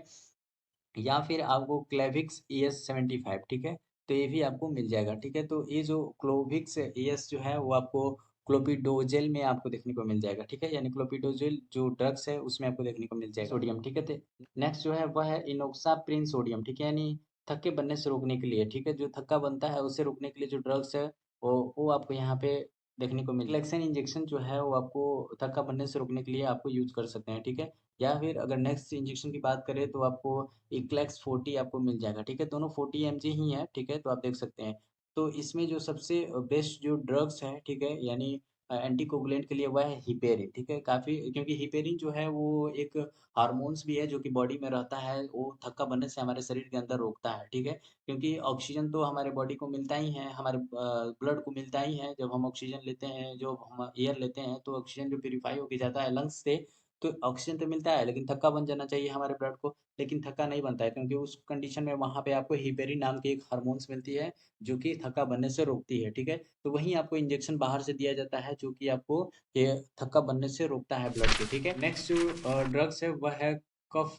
या फिर आपको क्लेविक्स ES75, ठीक है, तो ये भी आपको मिल जाएगा, ठीक है। तो ये जो क्लोविक्स ES जो है वो आपको क्लोपिडोजेल में आपको देखने को मिल जाएगा, ठीक है। यानी क्लोपिडोजेल जो ड्रग्स है उसमें आपको देखने को मिल जाएगा सोडियम, ठीक है। तो नेक्स्ट जो है वह है इनोक्साप्रिन सोडियम, ठीक है, यानी थक्के बनने से रोकने के लिए, ठीक है, जो थक्का बनता है उससे रोकने के लिए जो ड्रग्स है वो आपको यहाँ पे देखने को मिल। फ्लेक्सन इंजेक्शन जो है वो आपको थक्का बनने से रोकने के लिए आपको यूज कर सकते हैं, ठीक है। या फिर अगर नेक्स्ट इंजेक्शन की बात करें तो आपको इक्लेक्स 40 आपको मिल जाएगा, ठीक है। दोनों 40 mg ही है, ठीक है, तो आप देख सकते हैं। तो इसमें जो सबसे बेस्ट जो ड्रग्स है, ठीक है, यानी एंटीकोगुलेंट के लिए वह है हिपेरिन, ठीक है। काफ़ी, क्योंकि हिपेरिन जो है वो एक हार्मोन्स भी है जो कि बॉडी में रहता है, वो थक्का बनने से हमारे शरीर के अंदर रोकता है, ठीक है। क्योंकि ऑक्सीजन तो हमारे बॉडी को मिलता ही है, हमारे ब्लड को मिलता ही है। जब हम ऑक्सीजन लेते हैं, जो हम एयर लेते हैं, तो ऑक्सीजन जो प्यूरिफाई होकर जाता है लंग्स से, तो ऑक्सीजन तो मिलता है, लेकिन थक्का बन जाना चाहिए हमारे ब्लड को, लेकिन थक्का नहीं बनता है, क्योंकि उस कंडीशन में वहाँ पे आपको हिपेरिन नाम की एक हार्मोन्स मिलती है जो कि थक्का बनने से रोकती है, ठीक है। तो वहीं आपको इंजेक्शन बाहर से दिया जाता है जो कि आपको ये थक्का बनने से रोकता है ब्लड को, ठीक है। नेक्स्ट जो ड्रग्स है वह है कफ,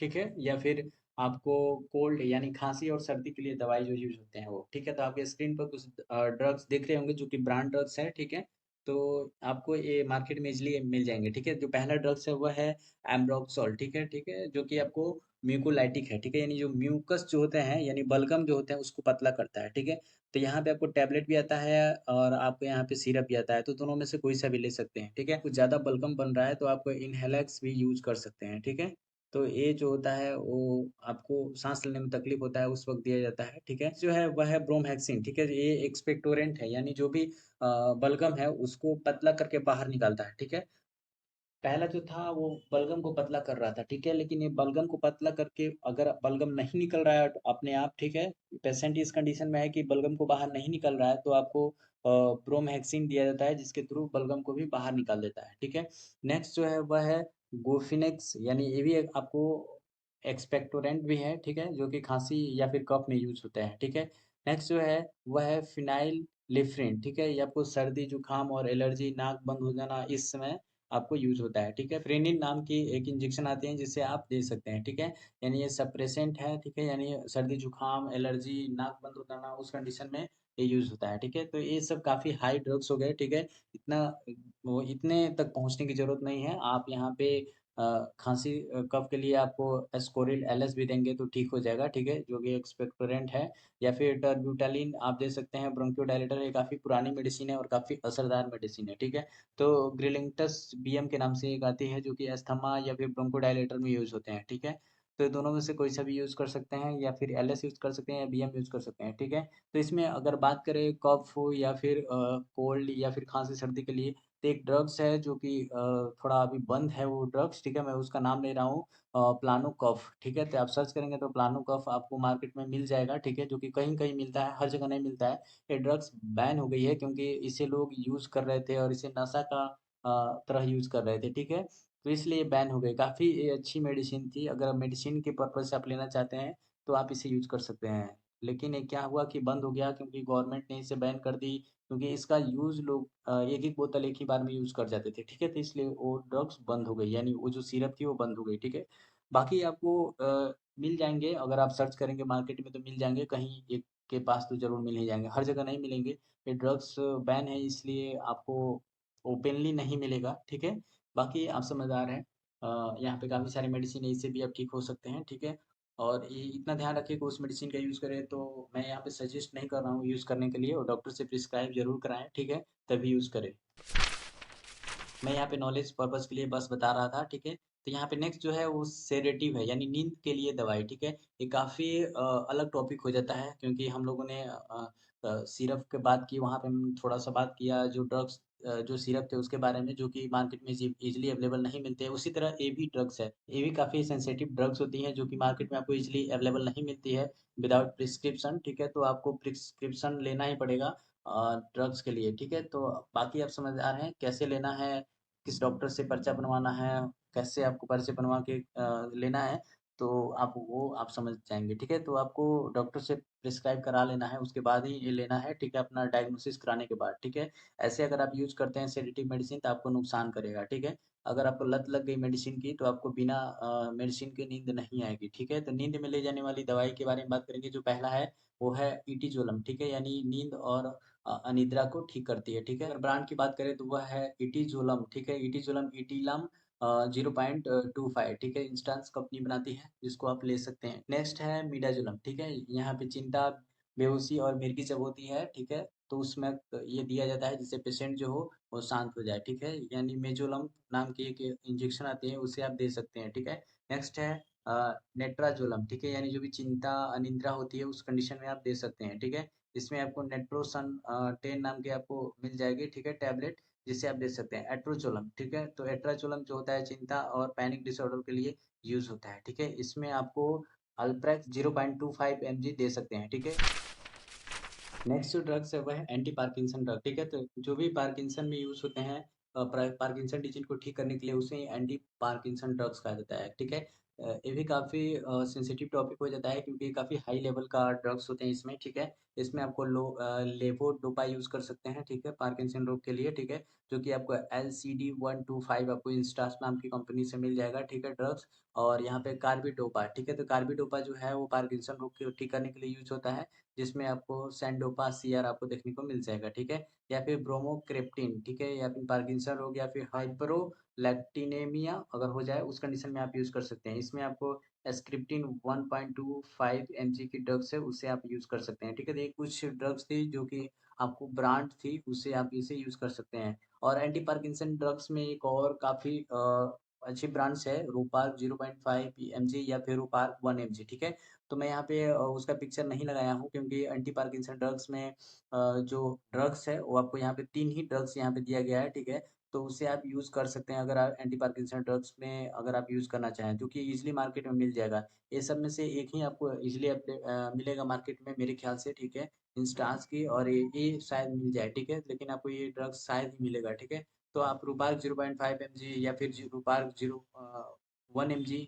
ठीक है, या फिर आपको कोल्ड यानी खांसी और सर्दी के लिए दवाई जो यूज होते हैं वो, ठीक है। तो आपके स्क्रीन पर कुछ ड्रग्स दिख रहे होंगे जो कि ब्रांड ड्रग्स है, ठीक है। तो आपको ये मार्केट में इजिली मिल जाएंगे, ठीक है। जो पहला ड्रग्स है वह है एम्ब्रोक्सोल, ठीक है, जो कि आपको म्यूकोलाइटिक है, ठीक है, यानी जो म्यूकस जो होते हैं यानी बलगम जो होते हैं उसको पतला करता है, ठीक है। तो यहाँ पे आपको टैबलेट भी आता है और आपको यहाँ पे सिरप भी आता है, तो दोनों में से कोई सा भी ले सकते हैं, ठीक है। कुछ ज़्यादा बलगम बन रहा है तो आप इनहेलेक्स भी यूज कर सकते हैं, ठीक है। तो ये जो होता है वो आपको सांस लेने में तकलीफ होता है उस वक्त दिया जाता है, ठीक है। जो है वह है ब्रोमहेक्सिन, ठीक है। ये एक्सपेक्टोरेंट है, यानी जो भी बलगम है उसको पतला करके बाहर निकालता है, ठीक है। पहला जो था वो बलगम को पतला कर रहा था, ठीक है, लेकिन ये बलगम को पतला करके अगर बलगम नहीं निकल रहा है अपने आप, ठीक है, पेशेंट इस कंडीशन में है कि बलगम को बाहर नहीं निकल रहा है, तो आपको ब्रोमहेक्सिन दिया जाता है जिसके थ्रू बलगम को भी बाहर निकाल देता है, ठीक है। नेक्स्ट जो है वह है गोफिनेक्स, यानी ये भी आपको एक्सपेक्टोरेंट भी है, ठीक है, जो कि खांसी या फिर कफ में यूज होता है, ठीक है। नेक्स्ट जो है वह है फिनाइल लिफ्रिन, ठीक है। ये आपको सर्दी जुकाम और एलर्जी, नाक बंद हो जाना, इस समय आपको यूज होता है, ठीक है। फ्रेनिन नाम की एक इंजेक्शन आती है जिसे आप दे सकते हैं, ठीक है। यानी ये सप्रेसेंट है, ठीक है, यानी सर्दी जुकाम एलर्जी नाक बंद हो जाना उस कंडीशन में ये यूज होता है, ठीक है। तो ये सब काफी हाई ड्रग्स हो गए, ठीक है। इतना वो इतने तक पहुंचने की जरूरत नहीं है। आप यहाँ पे खांसी कफ के लिए आपको एस्कोरिल एलएस भी देंगे तो ठीक हो जाएगा, ठीक है, जो कि एक्सपेक्टोरेंट है। या फिर टर्ब्यूटालिन आप दे सकते हैं, ब्रोंकियोडायलेटर। ये काफी पुरानी मेडिसिन है और काफी असरदार मेडिसिन है, ठीक है। तो ग्रिलिंगटस बीएम के नाम से एक आती है जो कि अस्थमा या फिर ब्रोंकोडायलेटर में यूज होते हैं, ठीक है। तो दोनों में से कोई सा भी यूज कर सकते हैं, या फिर एलएस यूज कर सकते हैं या बीएम यूज कर सकते हैं, ठीक है। तो इसमें अगर बात करें कफ हो या फिर कोल्ड या फिर खांसी सर्दी के लिए, तो एक ड्रग्स है जो कि थोड़ा अभी बंद है वो ड्रग्स, ठीक है। मैं उसका नाम ले रहा हूँ प्लानो कफ, ठीक है। तो आप सर्च करेंगे तो प्लानो कफ आपको मार्केट में मिल जाएगा, ठीक है, जो कि कहीं कहीं मिलता है, हर जगह नहीं मिलता है। ये ड्रग्स बैन हो गई है क्योंकि इसे लोग यूज कर रहे थे और इसे नशा का तरह यूज कर रहे थे, ठीक है। तो इसलिए बैन हो गई। काफी ये अच्छी मेडिसिन थी, अगर मेडिसिन के पर्पज से आप लेना चाहते हैं तो आप इसे यूज कर सकते हैं। लेकिन ये क्या हुआ कि बंद हो गया क्योंकि गवर्नमेंट ने इसे बैन कर दी, क्योंकि इसका यूज लोग एक एक बोतल एक ही बार में यूज कर जाते थे, ठीक है। तो इसलिए वो ड्रग्स बंद हो गई, यानी वो जो सिरप थी वो बंद हो गई, ठीक है। बाकी आपको मिल जाएंगे, अगर आप सर्च करेंगे मार्केट में तो मिल जाएंगे, कहीं एक के पास तो जरूर मिल ही जाएंगे, हर जगह नहीं मिलेंगे। ये ड्रग्स बैन है इसलिए आपको ओपनली नहीं मिलेगा, ठीक है। बाकी आप समझदार हैं, यहाँ पे काफ़ी सारी मेडिसिन है, इससे भी आप ठीक हो सकते हैं, ठीक है। और ये इतना ध्यान रखिए कि उस मेडिसिन का यूज़ करें, तो मैं यहाँ पे सजेस्ट नहीं कर रहा हूँ यूज़ करने के लिए, और डॉक्टर से प्रिस्क्राइब जरूर कराएं, ठीक है, तभी यूज़ करें। मैं यहाँ पे नॉलेज पर्पज के लिए बस बता रहा था, ठीक है। तो यहाँ पे नेक्स्ट जो है वो सेडेटिव है, यानी नींद के लिए दवाई, ठीक है। ये काफ़ी अलग टॉपिक हो जाता है क्योंकि हम लोगों ने सिरप के बात की, वहाँ पे हम थोड़ा सा बात किया जो ड्रग्स जो सिरप थे उसके बारे में, जो कि मार्केट में इजीली अवेलेबल नहीं मिलते हैं। उसी तरह ये भी ड्रग्स है, ये भी काफ़ी सेंसिटिव ड्रग्स होती हैं जो कि मार्केट में आपको इजीली अवेलेबल नहीं मिलती है विदाउट प्रिस्क्रिप्शन, ठीक है। तो आपको प्रिस्क्रिप्शन लेना ही पड़ेगा ड्रग्स के लिए, ठीक है। तो बाकी आप समझदार हैं, कैसे लेना है, किस डॉक्टर से पर्चा बनवाना है, कैसे आपको पर्चे बनवा के लेना है, तो आप वो आप समझ जाएंगे, ठीक है। तो आपको डॉक्टर से प्रिस्क्राइब करा लेना है, उसके बाद ही ये लेना है, ठीक है, अपना डायग्नोसिस कराने के बाद, ठीक है। ऐसे अगर आप यूज करते हैं सेडेटिव मेडिसिन तो आपको नुकसान करेगा, ठीक है। अगर आपको लत लग गई मेडिसिन की तो आपको बिना मेडिसिन के नींद नहीं आएगी, ठीक है। तो नींद में ले जाने वाली दवाई के बारे में बात करेंगे। जो पहला है वो है इटिजोलम, ठीक है, यानी नींद और अनिद्रा को ठीक करती है, ठीक है। अगर ब्रांड की बात करें तो वह है इटिजोलम, ठीक है, इटिजोलम इटिलम 0.25, ठीक है, इंस्टेंस कंपनी बनाती है जिसको आप ले सकते हैं। नेक्स्ट है मिडाजोलम, ठीक है। यहाँ पे चिंता, बेहोशी और मिर्गी जब होती है, ठीक है, तो उसमें ये दिया जाता है जिससे पेशेंट जो हो वो शांत हो जाए, ठीक है। यानी मेजोलम नाम की एक इंजेक्शन आती है, उसे आप दे सकते हैं, ठीक है। नेक्स्ट है नेट्राजोलम, ठीक है, यानी जो भी चिंता अनिद्रा होती है उस कंडीशन में आप दे सकते हैं, ठीक है। इसमें आपको नेट्रोसन 10 नाम की आपको मिल जाएगी, ठीक है, टैबलेट, जिसे आप दे सकते हैं। एट्रोचोलम, ठीक है, तो एट्राचोलम जो होता है चिंता और पैनिक डिसऑर्डर के लिए यूज होता है, ठीक है। इसमें आपको अल्प्रेक्स 0.25 mg दे सकते हैं, ठीक है। नेक्स्ट जो ड्रग्स है वह है एंटी पार्किंसन ड्रग, ठीक है। तो जो भी पार्किंसन में यूज होते हैं, पार्किंसन डिजीज को ठीक करने के लिए, उसे एंटी पार्किंसन ड्रग्स कहा जाता है, ठीक है। ये भी काफ़ी सेंसिटिव टॉपिक हो जाता है क्योंकि काफ़ी हाई लेवल का ड्रग्स होते हैं इसमें, ठीक है। इसमें आपको लेवोडोपा यूज कर सकते हैं, ठीक है, पार्किंसन रोग के लिए, ठीक है, जो कि आपको LCD-125 आपको इंस्टास नाम की कंपनी से मिल जाएगा, ठीक है, ड्रग्स। और यहाँ पे कार्बिडोपा, ठीक है, तो कार्बिडोपा जो है वो पार्किंसन रोग को ठीक करने के लिए यूज होता है, जिसमें आपको सैंडोपा सीआर आपको देखने को मिल जाएगा, ठीक है। या फिर ब्रोमोक्रेप्टिन, ठीक है, या फिर पार्किंसन रोग या फिर हाइपरोलैक्टिनेमिया अगर हो जाए उस कंडीशन में आप यूज कर सकते हैं। इसमें आपको एस्क्रिप्टिन 1.25 mg की ड्रग्स है, उसे आप यूज कर सकते हैं, ठीक है। तो ये कुछ ड्रग्स थी जो कि आपको ब्रांड थी, उससे आप इसे यूज कर सकते हैं। और एंटी पार्किंसन ड्रग्स में एक और काफी अच्छी ब्रांड्स है, रूपार्क 0.5 mg या फिर रूपार्क 1 mg, ठीक है। तो मैं यहाँ पे उसका पिक्चर नहीं लगाया हूँ क्योंकि एंटी पार्किंसन ड्रग्स में जो ड्रग्स है वो आपको यहाँ पे 3 ही ड्रग्स यहाँ पे दिया गया है, ठीक है। तो उसे आप यूज़ कर सकते हैं अगर आप एंटी पार्किंसन ड्रग्स में अगर आप यूज़ करना चाहें, जो कि ईज़िली मार्केट में मिल जाएगा। ये सब में से एक ही आपको ईज़िली मिलेगा मार्केट में मेरे ख्याल से, ठीक है। इंस्टास की और ये शायद मिल जाए, ठीक है। लेकिन आपको ये ड्रग्स शायद ही मिलेगा, ठीक है। तो आप रूपार्क 0.5 mg या फिर रूपार्क 1 mg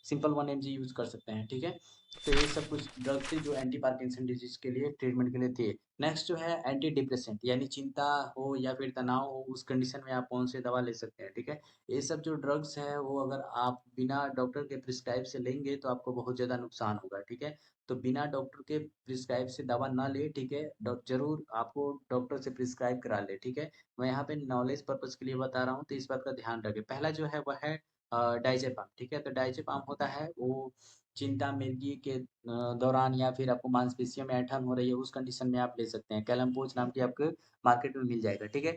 सिंपल 1 mg यूज कर सकते हैं, ठीक है। तो ये सब कुछ ड्रग्स थे जो एंटी पार्किंसन डिजीज के लिए ट्रीटमेंट के लिए थे। नेक्स्ट जो है एंटी डिप्रेसेंट, यानी चिंता हो या फिर तनाव हो, उस कंडीशन में आप कौन से दवा ले सकते हैं, ठीक है। ये सब जो ड्रग्स है वो अगर आप बिना डॉक्टर के प्रिस्क्राइब से लेंगे तो आपको बहुत ज़्यादा नुकसान होगा, ठीक है। तो बिना डॉक्टर के प्रिस्क्राइब से दवा ना ले, ठीक है। जरूर आपको डॉक्टर से प्रिस्क्राइब करा ले, ठीक है। मैं यहाँ पे नॉलेज पर्पज के लिए बता रहा हूँ, तो इस बात का ध्यान रखें। पहला जो है वह है डाइजेपाम, ठीक है। तो डाइजेपाम होता है वो चिंता मिर्गी के दौरान या फिर आपको मांसपेशियों में ऐंठन हो रही है उस कंडीशन में आप ले सकते हैं। कैलम्पोज नाम की आपको मार्केट में मिल जाएगा, ठीक है।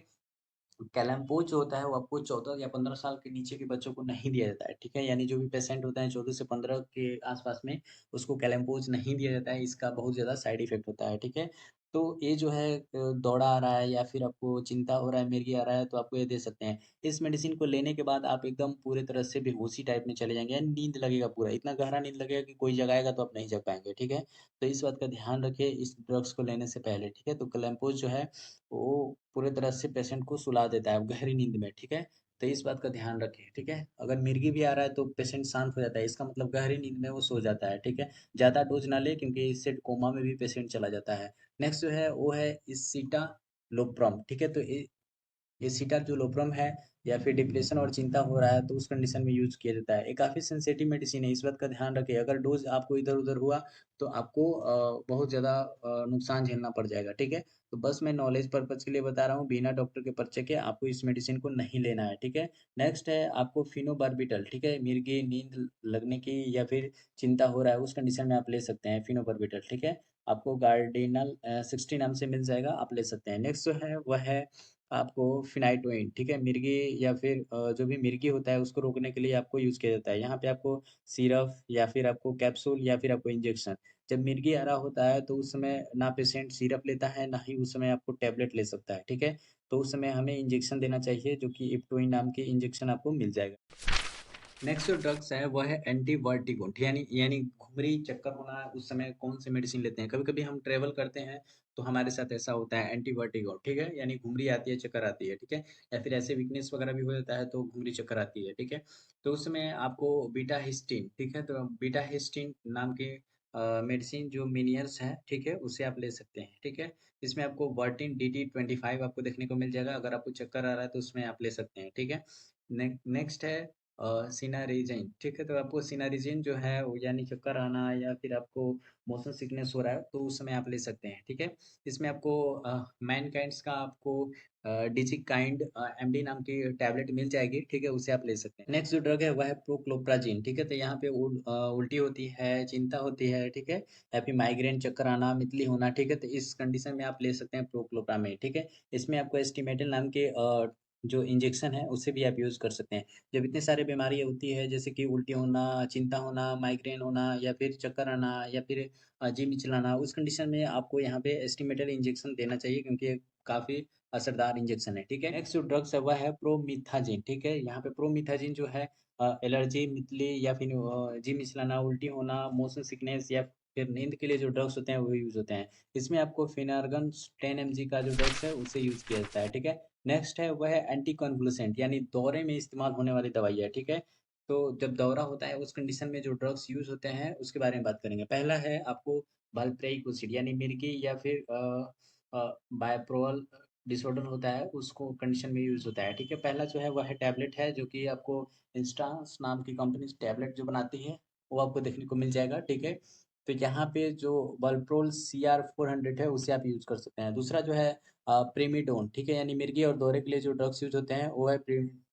कैलम्पोज जो होता है वो आपको 14 या 15 साल के नीचे के बच्चों को नहीं दिया जाता है, ठीक है। यानी जो भी पेशेंट होता है 14 से 15 के आसपास में, उसको कैलम्पोज नहीं दिया जाता है। इसका बहुत ज़्यादा साइड इफेक्ट होता है, ठीक है। तो ये जो है दौरा आ रहा है या फिर आपको चिंता हो रहा है, मिर्गी आ रहा है, तो आपको ये दे सकते हैं। इस मेडिसिन को लेने के बाद आप एकदम पूरे तरह से बेहोशी टाइप में चले जाएंगे, यानी नींद लगेगा पूरा, इतना गहरा नींद लगेगा कि कोई जगाएगा तो आप नहीं जग पाएंगे, ठीक है। तो इस बात का ध्यान रखिए इस ड्रग्स को लेने से पहले, ठीक है। तो कैलम्पोज जो है वो पूरे तरह से पेशेंट को सुला देता है गहरी नींद में, ठीक है। तो इस बात का ध्यान रखें, ठीक है। अगर मिर्गी भी आ रहा है तो पेशेंट शांत हो जाता है, इसका मतलब गहरी नींद में वो सो जाता है, ठीक है। ज़्यादा डोज ना ले क्योंकि इससे कोमा में भी पेशेंट चला जाता है। नेक्स्ट जो है वो है इसिटा लोप्रम, ठीक है। तो ये सिटाजोलोप्रम है या फिर डिप्रेशन और चिंता हो रहा है तो उस कंडीशन में यूज किया जाता है। ये काफ़ी सेंसिटिव मेडिसिन है, इस बात का ध्यान रखिए। अगर डोज आपको इधर उधर हुआ तो आपको बहुत ज़्यादा नुकसान झेलना पड़ जाएगा, ठीक है। तो बस मैं नॉलेज पर्पज के लिए बता रहा हूँ, बिना डॉक्टर के पर्चे के आपको इस मेडिसिन को नहीं लेना है, ठीक है। नेक्स्ट है आपको फिनोबार्बिटल, ठीक है। मिर्गी नींद लगने की या फिर चिंता हो रहा है उस कंडीशन में आप ले सकते हैं फिनोबार्बिटल, ठीक है। आपको गार्डिनल 60 नाम से मिल जाएगा, आप ले सकते हैं। नेक्स्ट जो है वह है आपको फिनाइटोइन, ठीक है। मिर्गी या फिर जो भी मिर्गी होता है उसको रोकने के लिए आपको यूज़ किया जाता है। यहाँ पे आपको सिरप या फिर आपको कैप्सूल या फिर आपको इंजेक्शन, जब मिर्गी आ रहा होता है तो उस समय ना पेशेंट सिरप लेता है ना ही उस समय आपको टैबलेट ले सकता है, ठीक है। तो उस समय हमें इंजेक्शन देना चाहिए, जो कि इप्टोइन नाम के इंजेक्शन आपको मिल जाएगा। नेक्स्ट जो ड्रग्स है वो है एंटी वर्टिगो, यानी यानी घुमरी चक्कर होना, उस समय कौन से मेडिसिन लेते हैं। कभी कभी हम ट्रेवल करते हैं तो हमारे साथ ऐसा होता है एंटी वर्टिगो, ठीक है। यानी घुमरी आती है, चक्कर आती है, ठीक है। या फिर ऐसे वीकनेस वगैरह भी हो जाता है तो घुमरी चक्कर आती है, ठीक है। तो उस समय आपको बीटा हिस्टीन, ठीक है। तो बीटा हिस्टीन नाम के मेडिसिन जो मिनियर्स है, ठीक है, उसे आप ले सकते हैं, ठीक है। इसमें आपको वर्टिन DT25 आपको देखने को मिल जाएगा। अगर आपको चक्कर आ रहा है तो उसमें आप ले सकते हैं, ठीक है। नेक्स्ट है सिनारिजिन, ठीक है। तो आपको सिनारिजिन जो है वो यानी चक्कर आना या फिर आपको मोशन सिकनेस हो रहा है तो उस समय आप ले सकते हैं, ठीक है। इसमें आपको मैनकाइंड्स का आपको डिजिकाइंड MD नाम की टैबलेट मिल जाएगी, ठीक है, उसे आप ले सकते हैं। नेक्स्ट जो ड्रग है वह है प्रोक्लोप्राजिन, ठीक है। तो यहाँ पे उल्टी होती है, चिंता होती है, ठीक है, या फिर माइग्रेन, चक्कर आना, मितली होना, ठीक है। तो इस कंडीशन में आप ले सकते हैं प्रोक्लोप्रामिन, ठीक है। इसमें आपको एस्टिमेटल नाम के जो इंजेक्शन है उसे भी आप यूज़ कर सकते हैं। जब इतनी सारी बीमारी होती है जैसे कि उल्टी होना, चिंता होना, माइग्रेन होना या फिर चक्कर आना या फिर जी मिचलाना, उस कंडीशन में आपको यहाँ पे एस्टिमेटेड इंजेक्शन देना चाहिए क्योंकि ये काफ़ी असरदार इंजेक्शन है, ठीक है। नेक्स्ट जो ड्रग्स है वह है प्रोमिथाजिन, ठीक है। यहाँ पे प्रोमिथाजिन जो है एलर्जी, मितली या फिर जी मिचलाना, उल्टी होना, मोशन सिकनेस या फिर नींद के लिए जो ड्रग्स होते हैं वो यूज़ होते हैं। इसमें आपको फिनार्गन 10 mg का जो ड्रग्स है उसे यूज़ किया जाता है, ठीक है। नेक्स्ट है वह है एंटी कन्वुलेंट, यानी दौरे में इस्तेमाल होने वाली दवाई है, ठीक है। तो जब दौरा होता है उस कंडीशन में जो ड्रग्स यूज होते हैं उसके बारे में बात करेंगे। पहला है आपको वालप्रेइक एसिड, यानी मिर्गी या फिर बायप्रोल डिसऑर्डर होता है उसको कंडीशन में यूज होता है, ठीक है। पहला जो है वह है टैबलेट है, जो कि आपको इंस्टांस नाम की कंपनी टैबलेट जो बनाती है वो आपको देखने को मिल जाएगा, ठीक है। तो यहाँ पे जो वल्प्रोल CR400 है उसे आप यूज कर सकते हैं। दूसरा जो है प्रीमिडोन, ठीक है, यानी मिर्गी और दौरे के लिए जो ड्रग्स यूज होते हैं वो है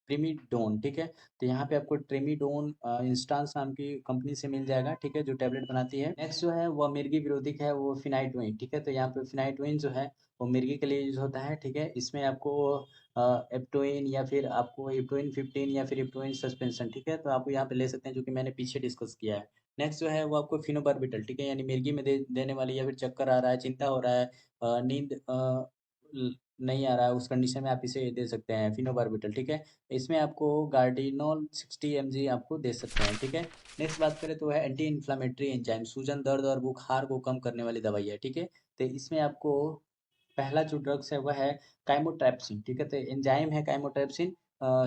प्रीमिडोन, ठीक है। तो यहाँ पे आपको ट्रेमिडोन इंस्टांस नाम की कंपनी से मिल जाएगा, ठीक है, जो टेबलेट बनाती है। नेक्स्ट जो है वो मिर्गी विरोधी है, वो फिनाइटोइन, ठीक है। तो यहाँ पे फिनाइटोइन जो है वो मिर्गी के लिए यूज होता है, ठीक है। इसमें आपको एप्टोइन या फिर आपको एप्टोइन 15 या फिर एप्टोइन सस्पेंशन, ठीक है, तो आपको यहाँ पे ले सकते हैं, जो कि मैंने पीछे डिस्कस किया है। नेक्स्ट जो है वो आपको फिनोबार्बिटल, ठीक है, यानी मिर्गी में देने वाली, या फिर चक्कर आ रहा है, चिंता हो रहा है, नींद नहीं आ रहा है, उस कंडीशन में आप इसे दे सकते हैं फिनोबार्बिटल, ठीक है। इसमें आपको गार्डिनोल 60 mg आपको दे सकते हैं, ठीक है। नेक्स्ट बात करें तो है एंटी इन्फ्लामेटरी एंजाइम, सूजन, दर्द और बुखार को कम करने वाली दवाई है, ठीक है। तो इसमें आपको पहला जो ड्रग्स है वह है काइमोट्रैप्सिन, ठीक है। तो एंजाइम है काइमोट्रैप्सिन,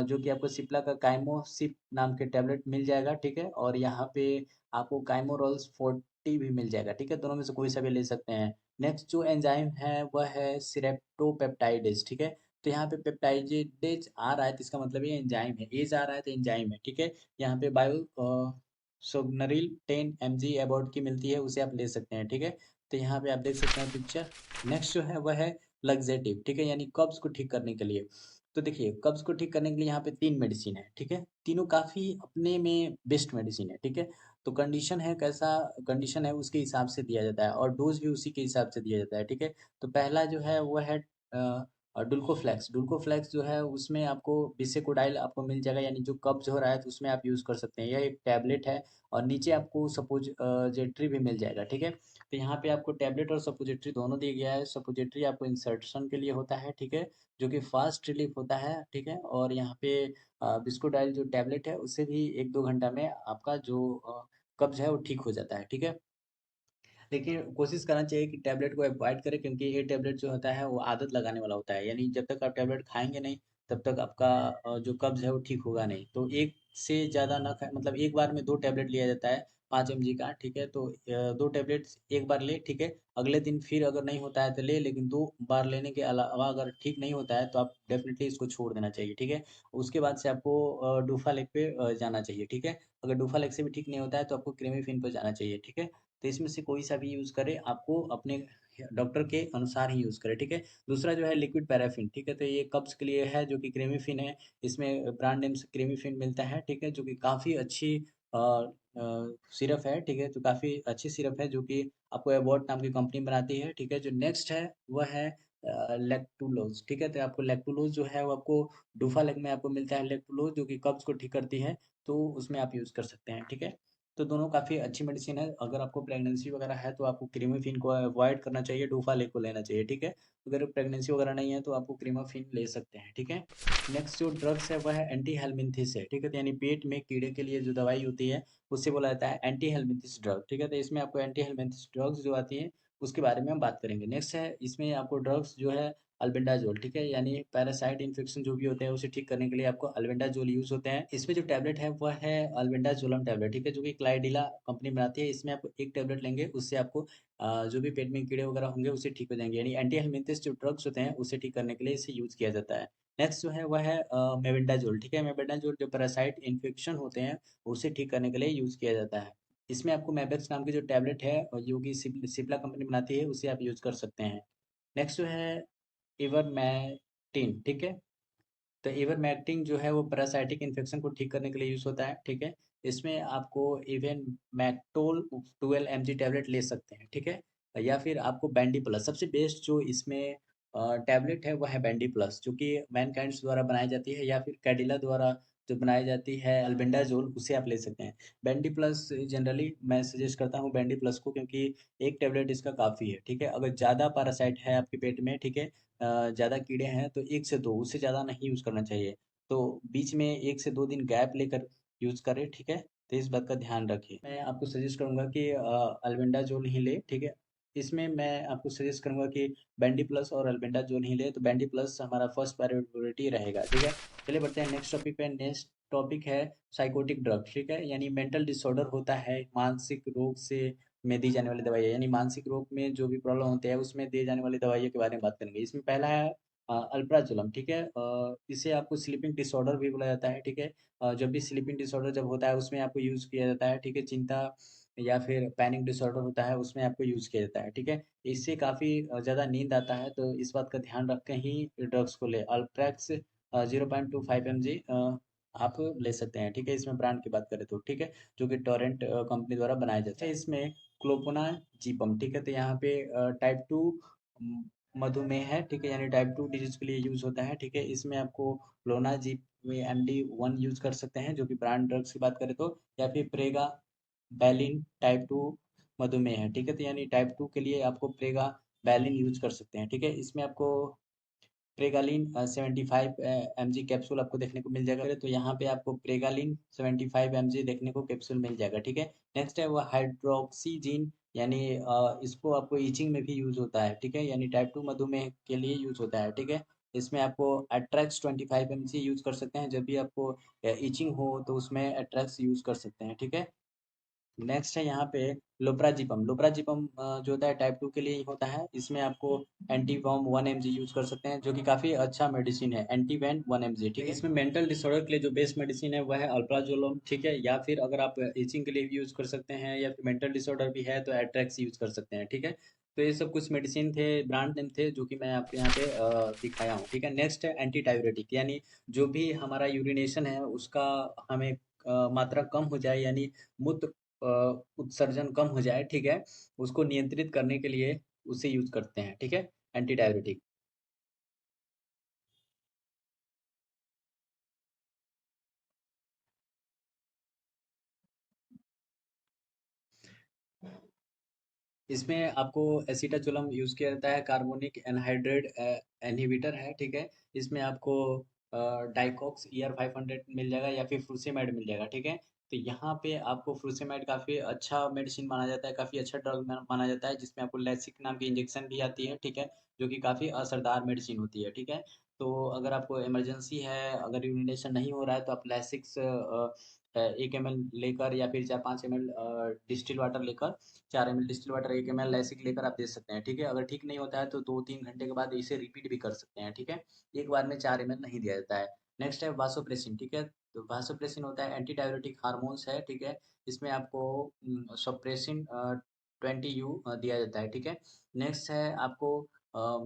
जो कि आपको सिप्ला का काइमोसिप नाम के टेबलेट मिल जाएगा, ठीक है। और यहाँ पे आपको काइमोरोल्स 40 भी मिल जाएगा, ठीक है। दोनों में से कोई सा भी ले सकते हैं। नेक्स्ट जो एंजाइम है वह है सिरेप्टोपेप्टाइडेज, ठीक है। तो यहाँ पे पेप्टाइडेज आ रहा है तो इसका मतलब ये एंजाइम है, एज आ रहा है तो एंजाइम है, ठीक है। यहाँ पे बायो सोगनरिल 10 mg एबॉर्ट की मिलती है, उसे आप ले सकते हैं, ठीक है। तो यहाँ पे आप देख सकते हैं पिक्चर। नेक्स्ट जो है वह है लग्जेटिव, ठीक है, यानी कब्ज को ठीक करने के लिए। तो देखिए कब्ज को ठीक करने के लिए यहाँ पे 3 मेडिसिन है, ठीक है। तीनों काफ़ी अपने में बेस्ट मेडिसिन है, ठीक है। तो कंडीशन है, कैसा कंडीशन है उसके हिसाब से दिया जाता है, और डोज भी उसी के हिसाब से दिया जाता है, ठीक है। तो पहला जो है वो है डुल्कोफ्लेक्स। डुल्कोफ्लेक्स जो है उसमें आपको बिसेकोडाइल आपको मिल जाएगा, यानी जो कब्ज हो रहा है तो उसमें आप यूज़ कर सकते हैं, यह एक टैबलेट है। और नीचे आपको सपोजेटरी भी मिल जाएगा, ठीक है। तो यहाँ पे आपको टैबलेट और सपोजिटरी दोनों दिया गया है। सपोजिटरी आपको इंसर्शन के लिए होता है, ठीक है, जो कि फास्ट रिलीफ होता है, ठीक है। और यहाँ पे बिस्कोडाइल जो टैबलेट है उससे भी 1-2 घंटा में आपका जो कब्ज है वो ठीक हो जाता है, ठीक है। लेकिन कोशिश करना चाहिए कि टैबलेट को अवॉइड करें, क्योंकि ये टैबलेट जो होता है वो आदत लगाने वाला होता है, यानी जब तक आप टैबलेट खाएंगे नहीं तब तक आपका जो कब्ज है वो ठीक होगा नहीं। तो एक से ज़्यादा ना खाए, मतलब एक बार में 2 टैबलेट लिया जाता है 5 mg का, ठीक है। तो 2 टैबलेट एक बार ले, ठीक है। अगले दिन फिर अगर नहीं होता है तो ले, लेकिन 2 बार लेने के अलावा अगर ठीक नहीं होता है तो आप डेफिनेटली इसको छोड़ देना चाहिए, ठीक है। उसके बाद से आपको डूफालेक पे जाना चाहिए, ठीक है। अगर डूफालेक से भी ठीक नहीं होता है तो आपको क्रेमीफिन पे जाना चाहिए, ठीक है। तो इसमें से कोई सा भी यूज़ करें, आपको अपने डॉक्टर के अनुसार ही यूज़ करें, ठीक है। दूसरा जो है लिक्विड पैराफिन, ठीक है। तो ये कब्ज़ के लिए है, जो कि क्रेमीफिन है। इसमें ब्रांड नेम से क्रेमीफिन मिलता है, ठीक है, जो कि काफ़ी अच्छी सिरप है, ठीक है। तो काफ़ी अच्छी सिरप है, जो कि आपको एबॉट नाम की कंपनी बनाती है, ठीक है। जो नेक्स्ट है वह है लैक्टुलोज, ठीक है। तो आपको लैक्टुलोज जो है वो आपको डूफालेक में आपको मिलता है लैक्टुलोज, जो कि कब्ज़ को ठीक करती है। तो उसमें आप यूज़ कर सकते हैं, ठीक है। तो दोनों काफ़ी अच्छी मेडिसिन है। अगर आपको प्रेगनेंसी वगैरह है तो आपको क्रीमाफिन को अवॉइड करना चाहिए, डूफालेक को लेना चाहिए, ठीक है। अगर प्रेगनेंसी वगैरह नहीं है तो आपको क्रीमाफिन ले सकते हैं, ठीक है। नेक्स्ट जो ड्रग्स है वह है एंटी हेलमिंथिस है, ठीक है। तो यानी पेट में कीड़े के लिए जो दवाई होती है उससे बोला जाता है एंटी हेलमिंथिस ड्रग, ठीक है। तो इसमें आपको एंटी हेलमिंथिस ड्रग्स जो आती है उसके बारे में हम बात करेंगे। नेक्स्ट है इसमें आपको ड्रग्स जो है अल्बेंडाजोल, ठीक है, यानी पैरासाइट इन्फेक्शन जो भी होते हैं उसे ठीक करने के लिए आपको अल्बेंडाजोल यूज होते हैं। इसमें जो टैबलेट है वह है अल्बेंडाजोलम टैबलेट, ठीक है, जो कि क्लाइडिला कंपनी बनाती है। इसमें आपको एक टैबलेट लेंगे उससे आपको जो भी पेट में कीड़े वगैरह होंगे उसे ठीक हो जाएंगे, यानी एंटी हेलमिंथिस जो ड्रग्स होते हैं उसे ठीक करने के लिए इसे यूज किया जाता है। नेक्स्ट जो है वह है मेबेंडाजोल, ठीक है। मेबेंडाजोल जो पैरासाइट इन्फेक्शन होते हैं उसे ठीक करने के लिए यूज किया जाता है। इसमें आपको मैबेक्स नाम की जो टैबलेट है और जो कि सिप्ला कंपनी बनाती है उसे आप यूज कर सकते हैं। नेक्स्ट जो है इवरमैक्टिन, ठीक है। तो इवरमैक्टिन जो है वो पैरासाइटिक इन्फेक्शन को ठीक करने के लिए यूज होता है, ठीक है। इसमें आपको इवन मैक्टोल 12 mg टैबलेट ले सकते हैं, ठीक है। या फिर आपको बैंडी प्लस, सबसे बेस्ट जो इसमें टैबलेट है वह है बैंडी प्लस, जो कि मैनकाइंड्स द्वारा बनाई जाती है, या फिर कैडिला द्वारा जो बनाई जाती है अल्बेंडाजोल, उसे आप ले सकते हैं। बैंडी प्लस जनरली मैं सजेस्ट करता हूँ बैंडी प्लस को, क्योंकि एक टैबलेट इसका काफ़ी है, ठीक है। अगर ज़्यादा पैरासाइट है आपके पेट में, ठीक है, ज़्यादा कीड़े हैं तो 1 से 2, उससे ज़्यादा नहीं यूज़ करना चाहिए। तो बीच में 1 से 2 दिन गैप लेकर यूज़ करें, ठीक है। तो इस बात का ध्यान रखिए। मैं आपको सजेस्ट करूँगा कि अल्बेंडाजोल ही ले, ठीक है। इसमें मैं आपको सजेस्ट करूँगा कि बैंडी प्लस और अल्बेंडाजोल ही ले, तो बैंडी प्लस हमारा फर्स्ट प्रायोरिटी रहेगा, ठीक है। चलिए बढ़ते हैं नेक्स्ट टॉपिक पे। नेक्स्ट टॉपिक है साइकोटिक ड्रग, ठीक है, यानी मेंटल डिसऑर्डर होता है, मानसिक रोग से में दी जाने वाली दवाइयाँ, यानी मानसिक रोग में जो भी प्रॉब्लम होते हैं उसमें दी जाने वाली दवाइयों के बारे में बात करेंगे। इसमें पहला है अल्प्राजोलम, ठीक है। इसे आपको स्लीपिंग डिसऑर्डर भी बोला जाता है, ठीक है। जब भी स्लीपिंग डिसऑर्डर जब होता है उसमें आपको यूज़ किया जाता है, ठीक है। चिंता या फिर पैनिक डिसऑर्डर होता है, उसमें आपको यूज़ किया जाता है, ठीक है? इससे काफ़ी ज़्यादा नींद आता है, तो इस बात का ध्यान रख के ही ड्रग्स को लें। अल्ट्रैक्स 0.25 mg आप ले सकते हैं, ठीक है? इसमें ब्रांड की बात करें तो, ठीक है? जो कि टोरेंट कंपनी द्वारा बनाया जाता है। इसमें क्लोपोनाजीपम, ठीक है? तो यहाँ पे टाइप 2 मधुमेह है, ठीक है? यानी टाइप 2 डिजीज़ के लिए यूज़ होता है, ठीक है? इसमें आपको क्लोनाजीप MD1 यूज़ कर सकते हैं, जो कि ब्रांड ड्रग्स की बात करें तो, या फिर प्रेगाबैलिन टाइप 2 मधुमेह है, ठीक है? तो यानी टाइप 2 के लिए आपको प्रेगाबैलिन यूज़ कर सकते हैं, ठीक है? इसमें आपको प्रेगालिन 75 mg कैप्सूल आपको देखने को मिल जाएगा, तो यहाँ पे आपको प्रेगालिन 75 mg देखने को कैप्सूल मिल जाएगा, ठीक है? नेक्स्ट है वो हाइड्रोक्सीजीन, यानी इसको आपको ईचिंग में भी यूज होता है, ठीक है? यानी टाइप 2 मधुमेह के लिए यूज होता है, ठीक है? इसमें आपको एट्रैक्स 25 mg यूज कर सकते हैं, जब भी आपको ईचिंग हो तो उसमें एट्रैक्स यूज कर सकते हैं, ठीक है? नेक्स्ट है यहाँ पे लोप्राजिपम। लोप्राजिपम जो होता है टाइप 2 के लिए ही होता है। इसमें आपको एंटीवॉम 1 mg यूज कर सकते हैं, जो कि काफ़ी अच्छा मेडिसिन है, एंटीवैन 1 mg, ठीक है? इसमें मेंटल डिसऑर्डर के लिए जो बेस्ट मेडिसिन है वह है अल्प्राजोलम, ठीक है? या फिर अगर आप इचिंग के लिए भी यूज कर सकते हैं, या फिर मेंटल डिसऑर्डर भी है तो एट्रैक्स यूज कर सकते हैं, ठीक है? तो ये सब कुछ मेडिसिन थे, ब्रांड नेम थे, जो कि मैं आपको यहाँ पे दिखाया हूँ, ठीक है? नेक्स्ट है एंटी डाययूरेटिक, यानी जो भी हमारा यूरिनेशन है उसका हमें मात्रा कम हो जाए, यानी मूत्र उत्सर्जन कम हो जाए, ठीक है? उसको नियंत्रित करने के लिए उसे यूज़ करते हैं, ठीक है? Anti diuretic. इसमें आपको एसिटाचोलम यूज़ किया जाता है, कार्बोनिक एनहाइड्रेट इनहिबिटर है, ठीक है? इसमें आपको डाइकॉक्स ER 500 मिल जाएगा, या फिर फ्रूसेमाइड मिल जाएगा, ठीक है? तो यहाँ पे आपको फ्रूसेमाइड काफ़ी अच्छा मेडिसिन माना जाता है, काफ़ी अच्छा ड्रग माना जाता है, जिसमें आपको लैसिक नाम की इंजेक्शन भी आती है, ठीक है? जो कि काफ़ी असरदार मेडिसिन होती है, ठीक है? तो अगर आपको इमरजेंसी है, अगर यूरिनेशन नहीं हो रहा है, तो आप लैसिक्स 1 ml लेकर, या फिर 4-5 ml डिस्टिल वाटर लेकर, 4 ml distil water 1 ml LASIK लेकर आप दे सकते हैं, ठीक है? अगर ठीक नहीं होता है तो 2-3 घंटे के बाद इसे रिपीट भी कर सकते हैं, ठीक है? एक बार में 4 ml नहीं दिया जाता है। नेक्स्ट है वासोप्रेसिन, ठीक है? तो वासोप्रेसिन होता है एंटी डायबिटिक हार्मोन्स है, ठीक है? इसमें आपको सप्रेसिन 20U दिया जाता है, ठीक है? नेक्स्ट है आपको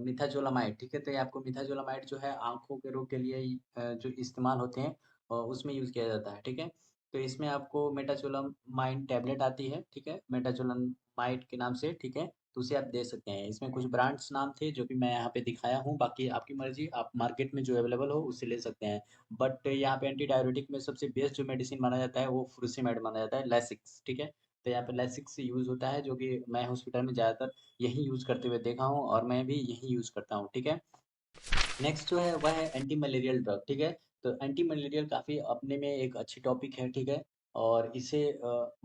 मिथाजोलामाइड, ठीक है? तो ये आपको मिथाजोलामाइड जो है आंखों के रोग के लिए जो इस्तेमाल होते हैं उसमें यूज़ किया जाता है, ठीक है? तो इसमें आपको मेटाचोलामाइन टैबलेट आती है, ठीक है? मेटाचोलामाइड के नाम से, ठीक है? तो उसे आप दे सकते हैं। इसमें कुछ ब्रांड्स नाम थे जो कि मैं यहाँ पे दिखाया हूँ, बाकी आपकी मर्जी, आप मार्केट में जो अवेलेबल हो उससे ले सकते हैं। बट यहाँ पे एंटी डायबिटिक में सबसे बेस्ट जो मेडिसिन माना जाता है वो फ्रूसिमाइड माना जाता है, लैसिक्स, ठीक है? तो यहाँ पे लैसिक्स यूज़ होता है, जो कि मैं हॉस्पिटल में ज़्यादातर यही यूज़ करते हुए देखा हूँ, और मैं भी यही यूज़ करता हूँ, ठीक है? नेक्स्ट जो है वह है एंटी मलेरियल ड्रग, ठीक है? तो एंटी मलेरियल काफ़ी अपने में एक अच्छी टॉपिक है, ठीक है? और इसे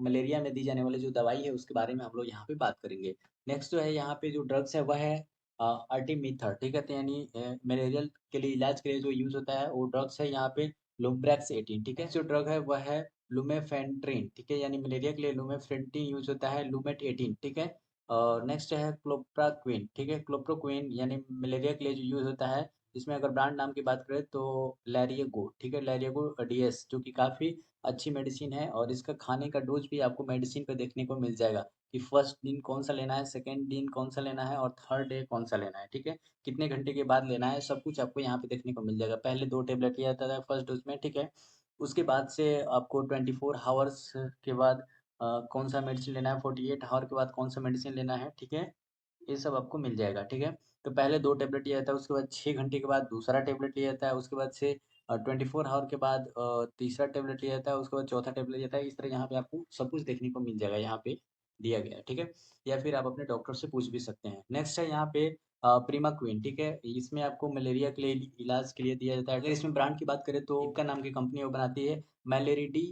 मलेरिया में दी जाने वाली जो दवाई है उसके बारे में हम लोग यहाँ पे बात करेंगे। नेक्स्ट जो है यहाँ पे जो ड्रग्स है वह है आर्टिमीथर, ठीक है? तो यानी मलेरियल के लिए, इलाज के लिए जो यूज़ होता है वो ड्रग्स है यहाँ पे लुम्ब्रेक्स 18, ठीक है? जो ड्रग है वह है लुमेफेंट्रिन, ठीक है? यानी मलेरिया के लिए लुमेफेंट्रिन यूज़ होता है, लुमेट 18, ठीक है? और नेक्स्ट है क्लोप्राक्विन, ठीक है? क्लोप्रोक्विन यानी मलेरिया के लिए जो यूज़ होता है, इसमें अगर ब्रांड नाम की बात करें तो लैरिएगो, ठीक है? लैरिएगो DS, जो कि काफ़ी अच्छी मेडिसिन है, और इसका खाने का डोज भी आपको मेडिसिन पे देखने को मिल जाएगा कि फर्स्ट दिन कौन सा लेना है, सेकंड दिन कौन सा लेना है, और थर्ड डे कौन सा लेना है, ठीक है? कितने घंटे के बाद लेना है, सब कुछ आपको यहाँ पे देखने को मिल जाएगा। पहले 2 टेबलेट लिया जाता था फर्स्ट डोज में, ठीक है? उसके बाद से आपको 24 आवर्स के बाद कौन सा मेडिसिन लेना है, 48 आवर के बाद कौन सा मेडिसिन लेना है, ठीक है? ये सब आपको मिल जाएगा, ठीक है? तो पहले 2 टेबलेट लिया जाता है, उसके बाद 6 घंटे के बाद दूसरा टेबलेट लिया जाता है, उसके बाद से 24 आवर के बाद तीसरा टेबलेट लिया जाता है, उसके बाद चौथा टेबलेट लिया जाता है। इस तरह यहाँ पे आपको सब कुछ देखने को मिल जाएगा, यहाँ पे दिया गया है, ठीक है? या फिर आप अपने डॉक्टर से पूछ भी सकते हैं। नेक्स्ट है यहाँ पे प्रीमा क्वीन, ठीक है? इसमें आपको मलेरिया के लिए इलाज के लिए दिया जाता है। अगर इसमें ब्रांड की बात करें तो इक्का नाम की कंपनी वो बनाती है मैलेरिडी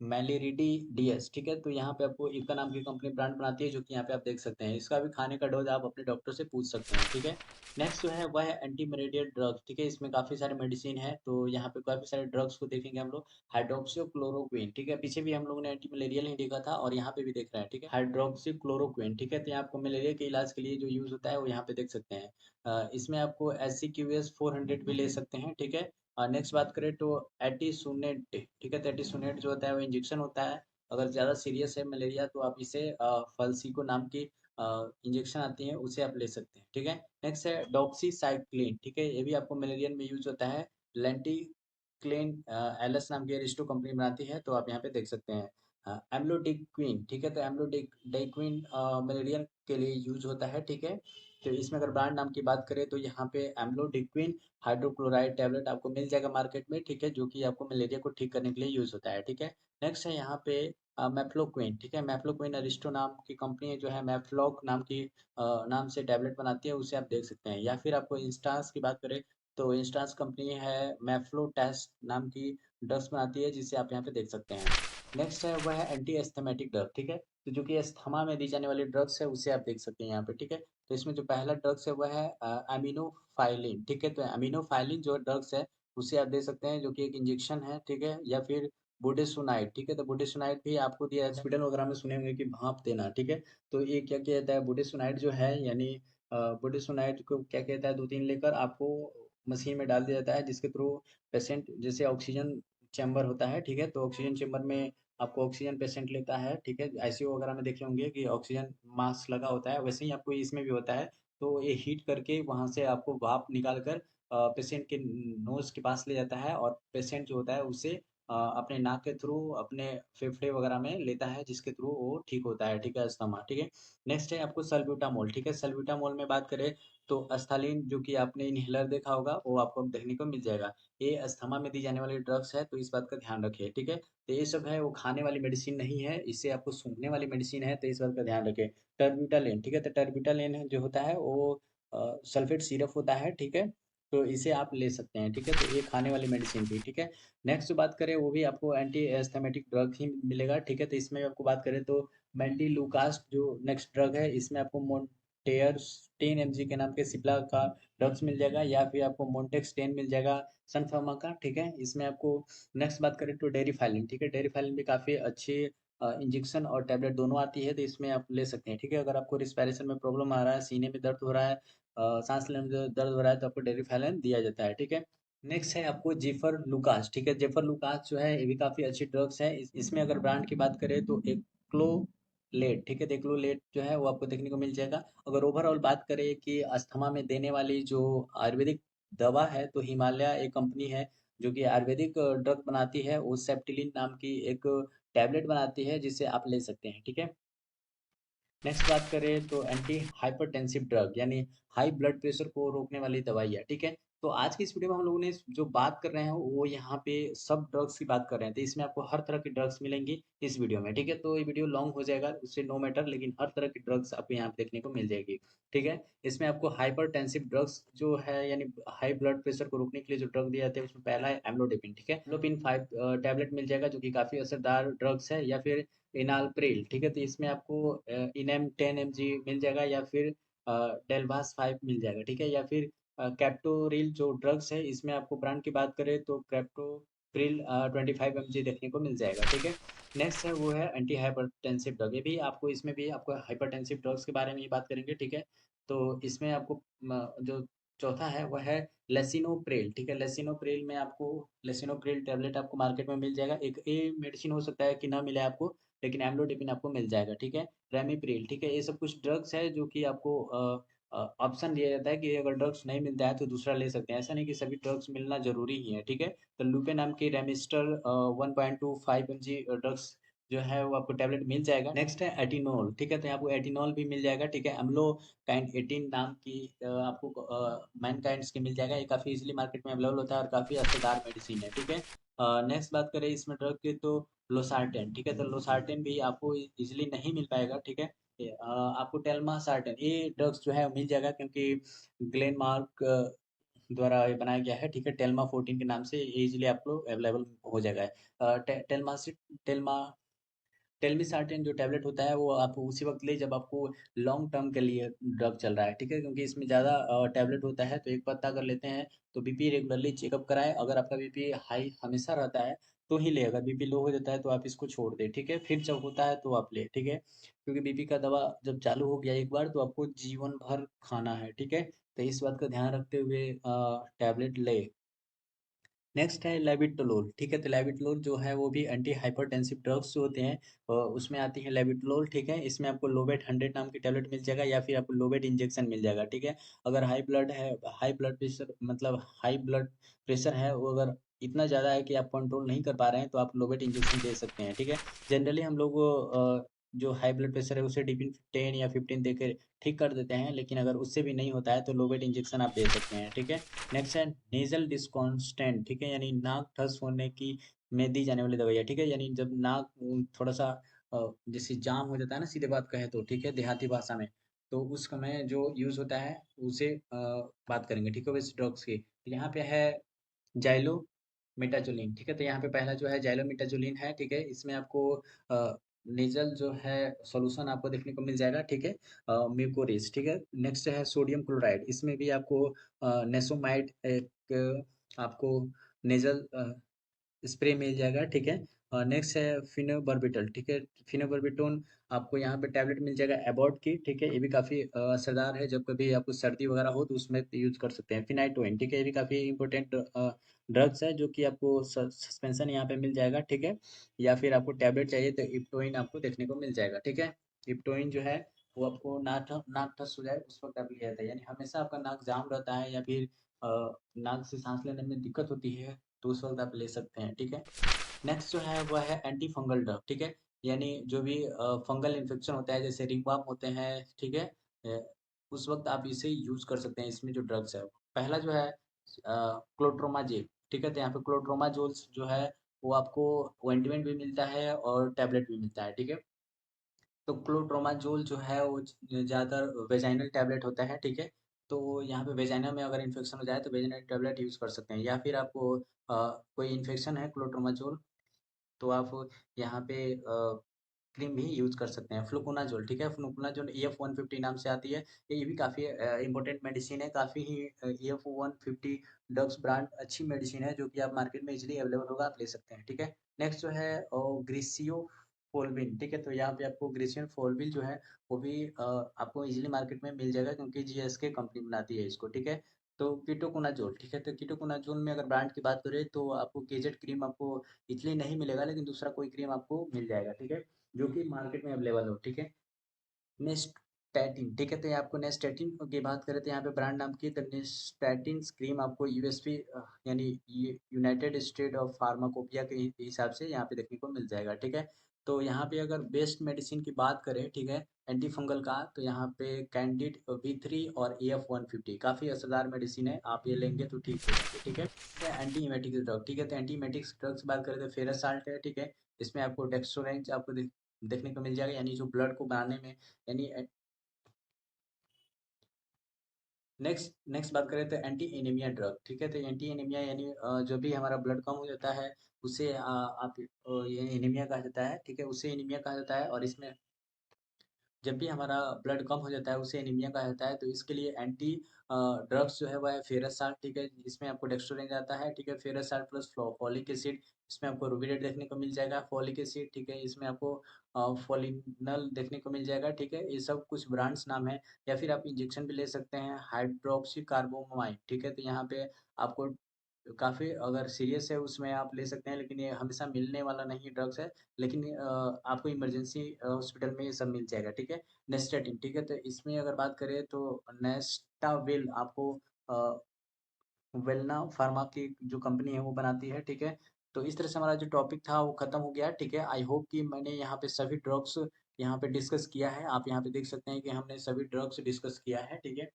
मैलिरिडी DS, ठीक है? तो यहाँ पे आपको इक्का नाम की कंपनी ब्रांड बनाती है, जो कि यहाँ पे आप देख सकते हैं। इसका भी खाने का डोज आप अपने डॉक्टर से पूछ सकते हैं, ठीक है? नेक्स्ट जो है वह है एंटी मलेरियल ड्रग्स, ठीक है? इसमें काफ़ी सारे मेडिसिन है, तो यहाँ पे काफ़ी सारे ड्रग्स को देखेंगे हम लोग। हाइड्रोक्सीक्लोरोक्विन, ठीक है? पीछे भी हम लोगों ने एंटी मलेरियल ही देखा था, और यहाँ पे भी देख रहे हैं, ठीक है? हाइड्रोक्सीक्लोरोक्विन, ठीक है? तो यहाँ आपको मलेरिया के इलाज के लिए जो यूज़ होता है वो यहाँ पे देख सकते हैं। इसमें आपको SCQS 400 भी ले सकते हैं, ठीक है? नेक्स्ट बात करें तो एटीसुनेट, ठीक है? तो एटीसुनेट जो होता है वो इंजेक्शन होता है, अगर ज़्यादा सीरियस है मलेरिया तो आप इसे फल्सीको नाम की इंजेक्शन आती है, उसे आप ले सकते हैं, ठीक है। नेक्स्ट है डॉक्सीसाइक्लिन, ठीक है, ये भी आपको मलेरियन में यूज होता है। लेंटिक्लेन एलएस नाम की एरिस्टो कंपनी बनाती है, तो आप यहाँ पे देख सकते हैं। एम्लोडिक्विन, ठीक है, तो एम्लोडिक्विन मलेरियन के लिए यूज होता है, ठीक है। तो इसमें अगर ब्रांड नाम की बात करें तो यहाँ पे एम्लोडिक्विन हाइड्रोक्लोराइड टैबलेट आपको मिल जाएगा मार्केट में, ठीक है, जो कि आपको मलेरिया को ठीक करने के लिए यूज होता है, ठीक है। नेक्स्ट है यहाँ पे मैफ्लोक्विन, ठीक है, मैफ्लोक्विन अरिस्टो नाम की कंपनी है जो है मैफ्लॉक नाम की नाम से टैबलेट बनाती है, उसे आप देख सकते हैं। या फिर आपको इंस्टास की बात करें तो इंस्टास कंपनी है मैफ्लोटेस्ट नाम की ड्रग्स बनाती है, जिसे आप यहाँ पे देख सकते हैं। नेक्स्ट है वह है एंटी एस्थमेटिक ड्रग, ठीक है, तो जो कि अस्थमा में दी जाने वाली ड्रग्स है उसे आप देख सकते हैं यहाँ पे, ठीक है। तो इसमें जो पहला ड्रग्स है वह है अमीनोफाइलिन, ठीक है, तो अमीनोफाइलिन जो ड्रग्स है उसे आप देख सकते हैं, जो कि एक इंजेक्शन है, ठीक है। या फिर बुडेसोनाइड, ठीक है, तो बुडेसोनाइड भी आपको दिया हॉस्पिटल वगैरह में सुने होंगे कि भाप देना, ठीक है। तो ये क्या कहता है बुडेसोनाइड जो है, यानी बुडेसोनाइड को क्या कहता है, 2-3 लेकर आपको मशीन में डाल दिया जाता है, जिसके थ्रू पेशेंट जैसे ऑक्सीजन चैम्बर होता है, ठीक है, तो ऑक्सीजन चैम्बर में आपको ऑक्सीजन पेशेंट लेता है, ठीक है। आईसीयू वगैरह में देखे होंगे कि ऑक्सीजन मास्क लगा होता है, वैसे ही आपको इसमें भी होता है। तो ये हीट करके वहाँ से आपको भाप निकाल कर पेशेंट के नोज के पास ले जाता है, और पेशेंट जो होता है उसे अपने नाक के थ्रू अपने फेफड़े वगैरह में लेता है, जिसके थ्रू वो ठीक होता है, ठीक है, अस्थमा, ठीक है। नेक्स्ट है आपको सल्ब्यूटामोल, ठीक है, सल्ब्यूटामोल में बात करें तो अस्थालिन, जो कि आपने इनहेलर देखा होगा, वो आपको देखने को मिल जाएगा। ये अस्थमा में दी जाने वाली ड्रग्स है, तो इस बात का ध्यान रखिए, ठीक है। तो ये सब है वो खाने वाली मेडिसिन नहीं है, इससे आपको सूंघने वाली मेडिसिन है, तो इस बात का ध्यान रखें। टर्बिटालिन, ठीक है, तो टर्बिटालिन जो होता है वो सल्फेट सिरप होता है, ठीक है, तो इसे आप ले सकते हैं, ठीक है, तो ये खाने वाली मेडिसिन थी, ठीक है। नेक्स्ट जो बात करें वो भी आपको एंटी एस्थमेटिक ड्रग ही मिलेगा, ठीक है, तो इसमें आपको बात करें तो मेंटिलुकास्ट जो नेक्स्ट ड्रग है, इसमें आपको मोन्टेयर 10 mg के नाम के सिप्ला का ड्रग्स मिल जाएगा, या फिर आपको मोन्टेक्स 10 मिल जाएगा सन फार्मा का, ठीक है। इसमें आपको नेक्स्ट बात करें तो डेरिफाइलिन, ठीक है, डेरिफाइलिन भी काफ़ी अच्छी इंजेक्शन और टैबलेट दोनों आती है, तो इसमें आप ले सकते हैं, ठीक है। अगर आपको रिस्पायरेशन में प्रॉब्लम आ रहा है, सीने में दर्द हो रहा है, सांस लेने में दर्द हो रहा है, तो आपको डेरिफाइलिन दिया जाता है, ठीक है। नेक्स्ट है आपको जेफर लुकास, ठीक है, जेफर लुकास जो है ये भी काफ़ी अच्छी ड्रग्स है। इसमें अगर ब्रांड की बात करें तो एक्लोलेट, ठीक है, तो एक्लोलेट जो है वो आपको देखने को मिल जाएगा। अगर ओवरऑल बात करें कि अस्थमा में देने वाली जो आयुर्वेदिक दवा है, तो हिमालय एक कंपनी है जो कि आयुर्वेदिक ड्रग बनाती है, वो सेप्टिलिन नाम की एक टैबलेट बनाती है, जिसे आप ले सकते हैं, ठीक है। नेक्स्ट बात करें तो एंटी हाइपरटेंसिव ड्रग, यानी हाई ब्लड प्रेशर को रोकने वाली दवाई है, ठीक है। तो आज की इस वीडियो में हम लोगों ने जो बात कर रहे हैं वो यहाँ पे सब ड्रग्स की बात कर रहे हैं, तो इसमें आपको हर तरह की ड्रग्स मिलेंगी इस वीडियो में, ठीक है। तो ये वीडियो लॉन्ग हो जाएगा, उससे नो मैटर, लेकिन हर तरह की ड्रग्स आपको यहाँ पे देखने को मिल जाएगी, ठीक है। इसमें आपको हाइपरटेंसिव ड्रग्स जो है, यानी हाई ब्लड प्रेशर को रोकने के लिए जो ड्रग दिए जाते हैं, उसमें पहला है एम्लोडेपिन, ठीक है, एम्लोपिन 5 टैबलेट मिल जाएगा, जो कि काफी असरदार ड्रग्स है। या फिर इनालप्रिल, ठीक है, तो इसमें आपको इनएम 10 mg मिल जाएगा, या फिर डेलवास 5 मिल जाएगा, ठीक है। या फिर कैप्टोरिल जो ड्रग्स है, इसमें आपको ब्रांड की बात करें तो कैप्टोप्रिल 25 mg देखने को मिल जाएगा, ठीक है। नेक्स्ट है वो है एंटी हाइपरटेंसिव ड्रग, ये भी आपको इसमें भी आपको हाइपरटेंसिव ड्रग्स के बारे में ही बात करेंगे, ठीक है। तो इसमें आपको जो चौथा है वह है लेसिनोप्रिल, ठीक है, लेसिनोप्रिल में आपको लेसिनोप्रिल टैबलेट आपको मार्केट में मिल जाएगा। एक ये मेडिसिन हो सकता है कि ना मिले आपको, लेकिन एम्लोडिपिन आपको मिल जाएगा, ठीक है। रेमिप्रिल, ठीक है, ये सब कुछ ड्रग्स है जो कि आपको ऑप्शन दिया जाता है कि अगर ड्रग्स नहीं मिलता है तो दूसरा ले सकते हैं, ऐसा नहीं कि सभी ड्रग्स मिलना जरूरी ही है, ठीक है। तो लुपे नाम की रेमिस्टर 1.25 mg ड्रग्स जो है वो आपको टैबलेट मिल जाएगा। नेक्स्ट है एटिनोल, ठीक है, तो आपको एटिनोल भी मिल जाएगा, ठीक है, अम्लो काइंड 18 नाम की आपको मैनकाइंड्स की मिल जाएगा, ये काफ़ी इजीली मार्केट में अवेलेबल होता है और काफ़ी असरदार मेडिसिन है, ठीक है। नेक्स्ट बात करें इसमें ड्रग की तो लोसार्टेन, ठीक है, तो लोसार्टेन भी आपको इजीली नहीं मिल पाएगा, ठीक है। आपको टेल्मासार्टेन ये ड्रग्स जो है मिल जाएगा, क्योंकि ग्लेनमार्क द्वारा ये बनाया गया है, ठीक है, टेल्मा 14 के नाम से इजीली आपको अवेलेबल हो जाएगा। टेल्मा टेल्मिसार्टेन जो टैबलेट होता है वो आप उसी वक्त ले जब आपको लॉन्ग टर्म के लिए ड्रग चल रहा है, ठीक है, क्योंकि इसमें ज़्यादा टैबलेट होता है, तो एक पत्ता अगर लेते हैं तो बीपी रेगुलरली चेकअप कराएं। अगर आपका बीपी हाई हमेशा रहता है तो ही ले, अगर बीपी लो हो जाता है तो आप इसको छोड़ दें, ठीक है, फिर जब होता है तो आप ले, ठीक है, क्योंकि बीपी का दवा जब चालू हो गया एक बार तो आपको जीवन भर खाना है, ठीक है। तो इस बात का ध्यान रखते हुए टैबलेट ले। नेक्स्ट है लेविटोलोल। ठीक है, तो लेविटोलोल जो है वो भी एंटी हाइपरटेंसिव ड्रग्स जो होते हैं उसमें आती है लेविटोलोल। ठीक है, इसमें आपको लोबेट 100 नाम की टैबलेट मिल जाएगा या फिर आपको लोबेट इंजेक्शन मिल जाएगा। ठीक है, अगर हाई ब्लड है, हाई ब्लड प्रेशर मतलब हाई ब्लड प्रेशर है वो अगर इतना ज़्यादा है कि आप कंट्रोल नहीं कर पा रहे हैं तो आप लोबेट इंजेक्शन दे सकते हैं। ठीक है, जनरली हम लोग जो हाई ब्लड प्रेशर है उसे डिपिन 10 या 15 देकर ठीक कर देते हैं, लेकिन अगर उससे भी नहीं होता है तो लोबेट इंजेक्शन आप दे सकते हैं। ठीक है, नेक्स्ट है नेजल डिस्कॉन्स्टेंट। ठीक है, यानी नाक ठस होने की में दी जाने वाली दवाई है। ठीक है, यानी जब नाक थोड़ा सा जैसे जाम हो जाता है ना, सीधे बात कहें तो, ठीक है, देहाती भाषा में, तो उस समय जो यूज होता है उसे बात करेंगे। ठीक है, इस ड्रग्स की तो यहाँ पे है जाइलो मेटाजोलिन। ठीक है, तो यहाँ पे पहला जो है जाइलो मेटाजोलिन है। ठीक है, इसमें आपको नेजल जो है सॉल्यूशन आपको देखने को मिल जाएगा। ठीक है, म्यूकोरिस। ठीक है, नेक्स्ट है सोडियम क्लोराइड। इसमें भी आपको नेसोमाइड एक आपको नेजल स्प्रे मिल जाएगा। ठीक है, नेक्स्ट है फिनोबर्बिटल। ठीक है, फिनोबर्बिटोन आपको यहाँ पे टैबलेट मिल जाएगा एबॉट की। ठीक है, ये भी काफ़ी असरदार है, जब कभी आपको सर्दी वगैरह हो तो उसमें यूज कर सकते हैं। फिनाइटोइन। ठीक है, ये भी काफ़ी इंपॉर्टेंट ड्रग्स है जो कि आपको सस्पेंशन यहाँ पे मिल जाएगा। ठीक है, या फिर आपको टैबलेट चाहिए तो इप्टोइन आपको देखने को मिल जाएगा। ठीक है, इप्टोइन जो है वो आपको नाक ठस हो जाए उस वक्त आप लिया जाता है, यानी हमेशा आपका नाक जाम रहता है या फिर नाक से सांस लेने में दिक्कत होती है तो उस वक्त आप ले सकते हैं। ठीक है, नेक्स्ट जो है वह है एंटी फंगल ड्रग। ठीक है, यानी जो भी फंगल इन्फेक्शन होता है जैसे रिंगवर्म होते हैं। ठीक है, अ, उस वक्त आप इसे यूज कर सकते हैं। इसमें जो ड्रग्स है पहला जो है क्लोट्रोमाजेल। ठीक है, तो यहाँ पे क्लोट्रोमाजोल जो है वो आपको ऑइंटमेंट भी मिलता है और टैबलेट भी मिलता है। ठीक है, तो क्लोट्रोमाजोल जो है वो ज़्यादातर वेजाइनल टैबलेट होता है। ठीक है, तो यहाँ पे वेजाइना में अगर इन्फेक्शन हो जाए तो वेजाइनल टैबलेट यूज़ कर सकते हैं, या फिर आपको कोई इन्फेक्शन है क्लोट्रोमाजोल तो आप यहाँ पे क्रीम भी यूज़ कर सकते हैं। फ्लुकोनाजोल। ठीक है, फ्लुकोनाजोल EF-150 नाम से आती है। ये भी काफ़ी इंपॉर्टेंट मेडिसिन है, काफ़ी ही EF-150 ड्रग्स ब्रांड अच्छी मेडिसिन है जो कि आप मार्केट में इजीली अवेलेबल होगा, आप ले सकते हैं। ठीक है, नेक्स्ट जो है ग्रीसियो फोल्बिन। ठीक है, तो यहाँ पे आपको ग्रीसियन फोल्बिन जो है वो भी आपको इजीली मार्केट में मिल जाएगा क्योंकि GSK कंपनी बनाती है इसको। ठीक है, तो कीटोकोनाजोल। ठीक है, तो कीटोकोनाजोल में अगर ब्रांड की बात करें तो आपको केजेट क्रीम आपको इटली नहीं मिलेगा, लेकिन दूसरा कोई क्रीम आपको मिल जाएगा। ठीक है, जो कि मार्केट में अवेलेबल हो। ठीक है, नेस्टैटिन। ठीक है, तो ये आपको नेस्टैटिन की बात करें तो यहाँ पे ब्रांड नाम की तो नेस्टैटिन क्रीम आपको यूएसपी यानी यूनाइटेड स्टेट ऑफ फार्माकोपिया के हिसाब से यहाँ पे देखने को मिल जाएगा। ठीक है, तो यहाँ पे अगर बेस्ट मेडिसिन की बात करें, ठीक है, एंटी फंगल का, तो यहाँ पे कैंडिड V3 और EF-150 काफ़ी असरदार मेडिसिन है, आप ये लेंगे तो ठीक हो जाएंगे। ठीक है, एंटी हीमेटिक ड्रग। ठीक है, तो एंटी हीमेटिक ड्रग्स की बात करें तो फेरस साल्ट है। ठीक है, इसमें आपको डेक्सोरेंज आपको देखने को मिल जाएगा, यानी जो ब्लड को बनाने में, यानी नेक्स्ट नेक्स्ट बात करें तो एंटी एनीमिया ड्रग। ठीक है, तो एंटी एनीमिया यानी जो भी हमारा ब्लड कम हो जाता है उसे आप ये एनीमिया कहा जाता है। ठीक है, उसे एनीमिया कहा जाता है, और इसमें जब भी हमारा ब्लड कम हो जाता है उसे एनीमिया कहा जाता है। तो इसके लिए एंटी ड्रग्स जो है वह है फेरस साल्ट। ठीक है, इसमें आपको डेक्स्ट्रोरेंज आता है। ठीक है, ferrous salt plus folic acid, इसमें आपको रुबिडेट देखने को मिल जाएगा। Folic acid. ठीक है, इसमें आपको फॉलिनल देखने को मिल जाएगा। ठीक है, ये सब कुछ ब्रांड्स नाम है, या फिर आप इंजेक्शन भी ले सकते हैं हाइड्रोक्सी कार्बोमाइड। ठीक है, तो यहाँ पे आपको काफ़ी अगर सीरियस है उसमें आप ले सकते हैं, लेकिन ये हमेशा मिलने वाला नहीं ड्रग्स है, लेकिन आपको इमरजेंसी हॉस्पिटल में ये सब मिल जाएगा। ठीक है, नेस्टेटिन। ठीक है, तो इसमें अगर बात करें तो नेस्टाविल आपको वेलना फार्मा की जो कंपनी है वो बनाती है। ठीक है, तो इस तरह से हमारा जो टॉपिक था वो खत्म हो गया। ठीक है, आई होप कि मैंने यहाँ पे सभी ड्रग्स यहाँ पे डिस्कस किया है। आप यहाँ पे देख सकते हैं कि हमने सभी ड्रग्स डिस्कस किया है। ठीक है,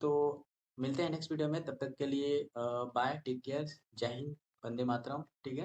तो मिलते हैं नेक्स्ट वीडियो में, तब तक के लिए बाय, टेक केयर, जय हिंद, वंदे मातरम। ठीक है।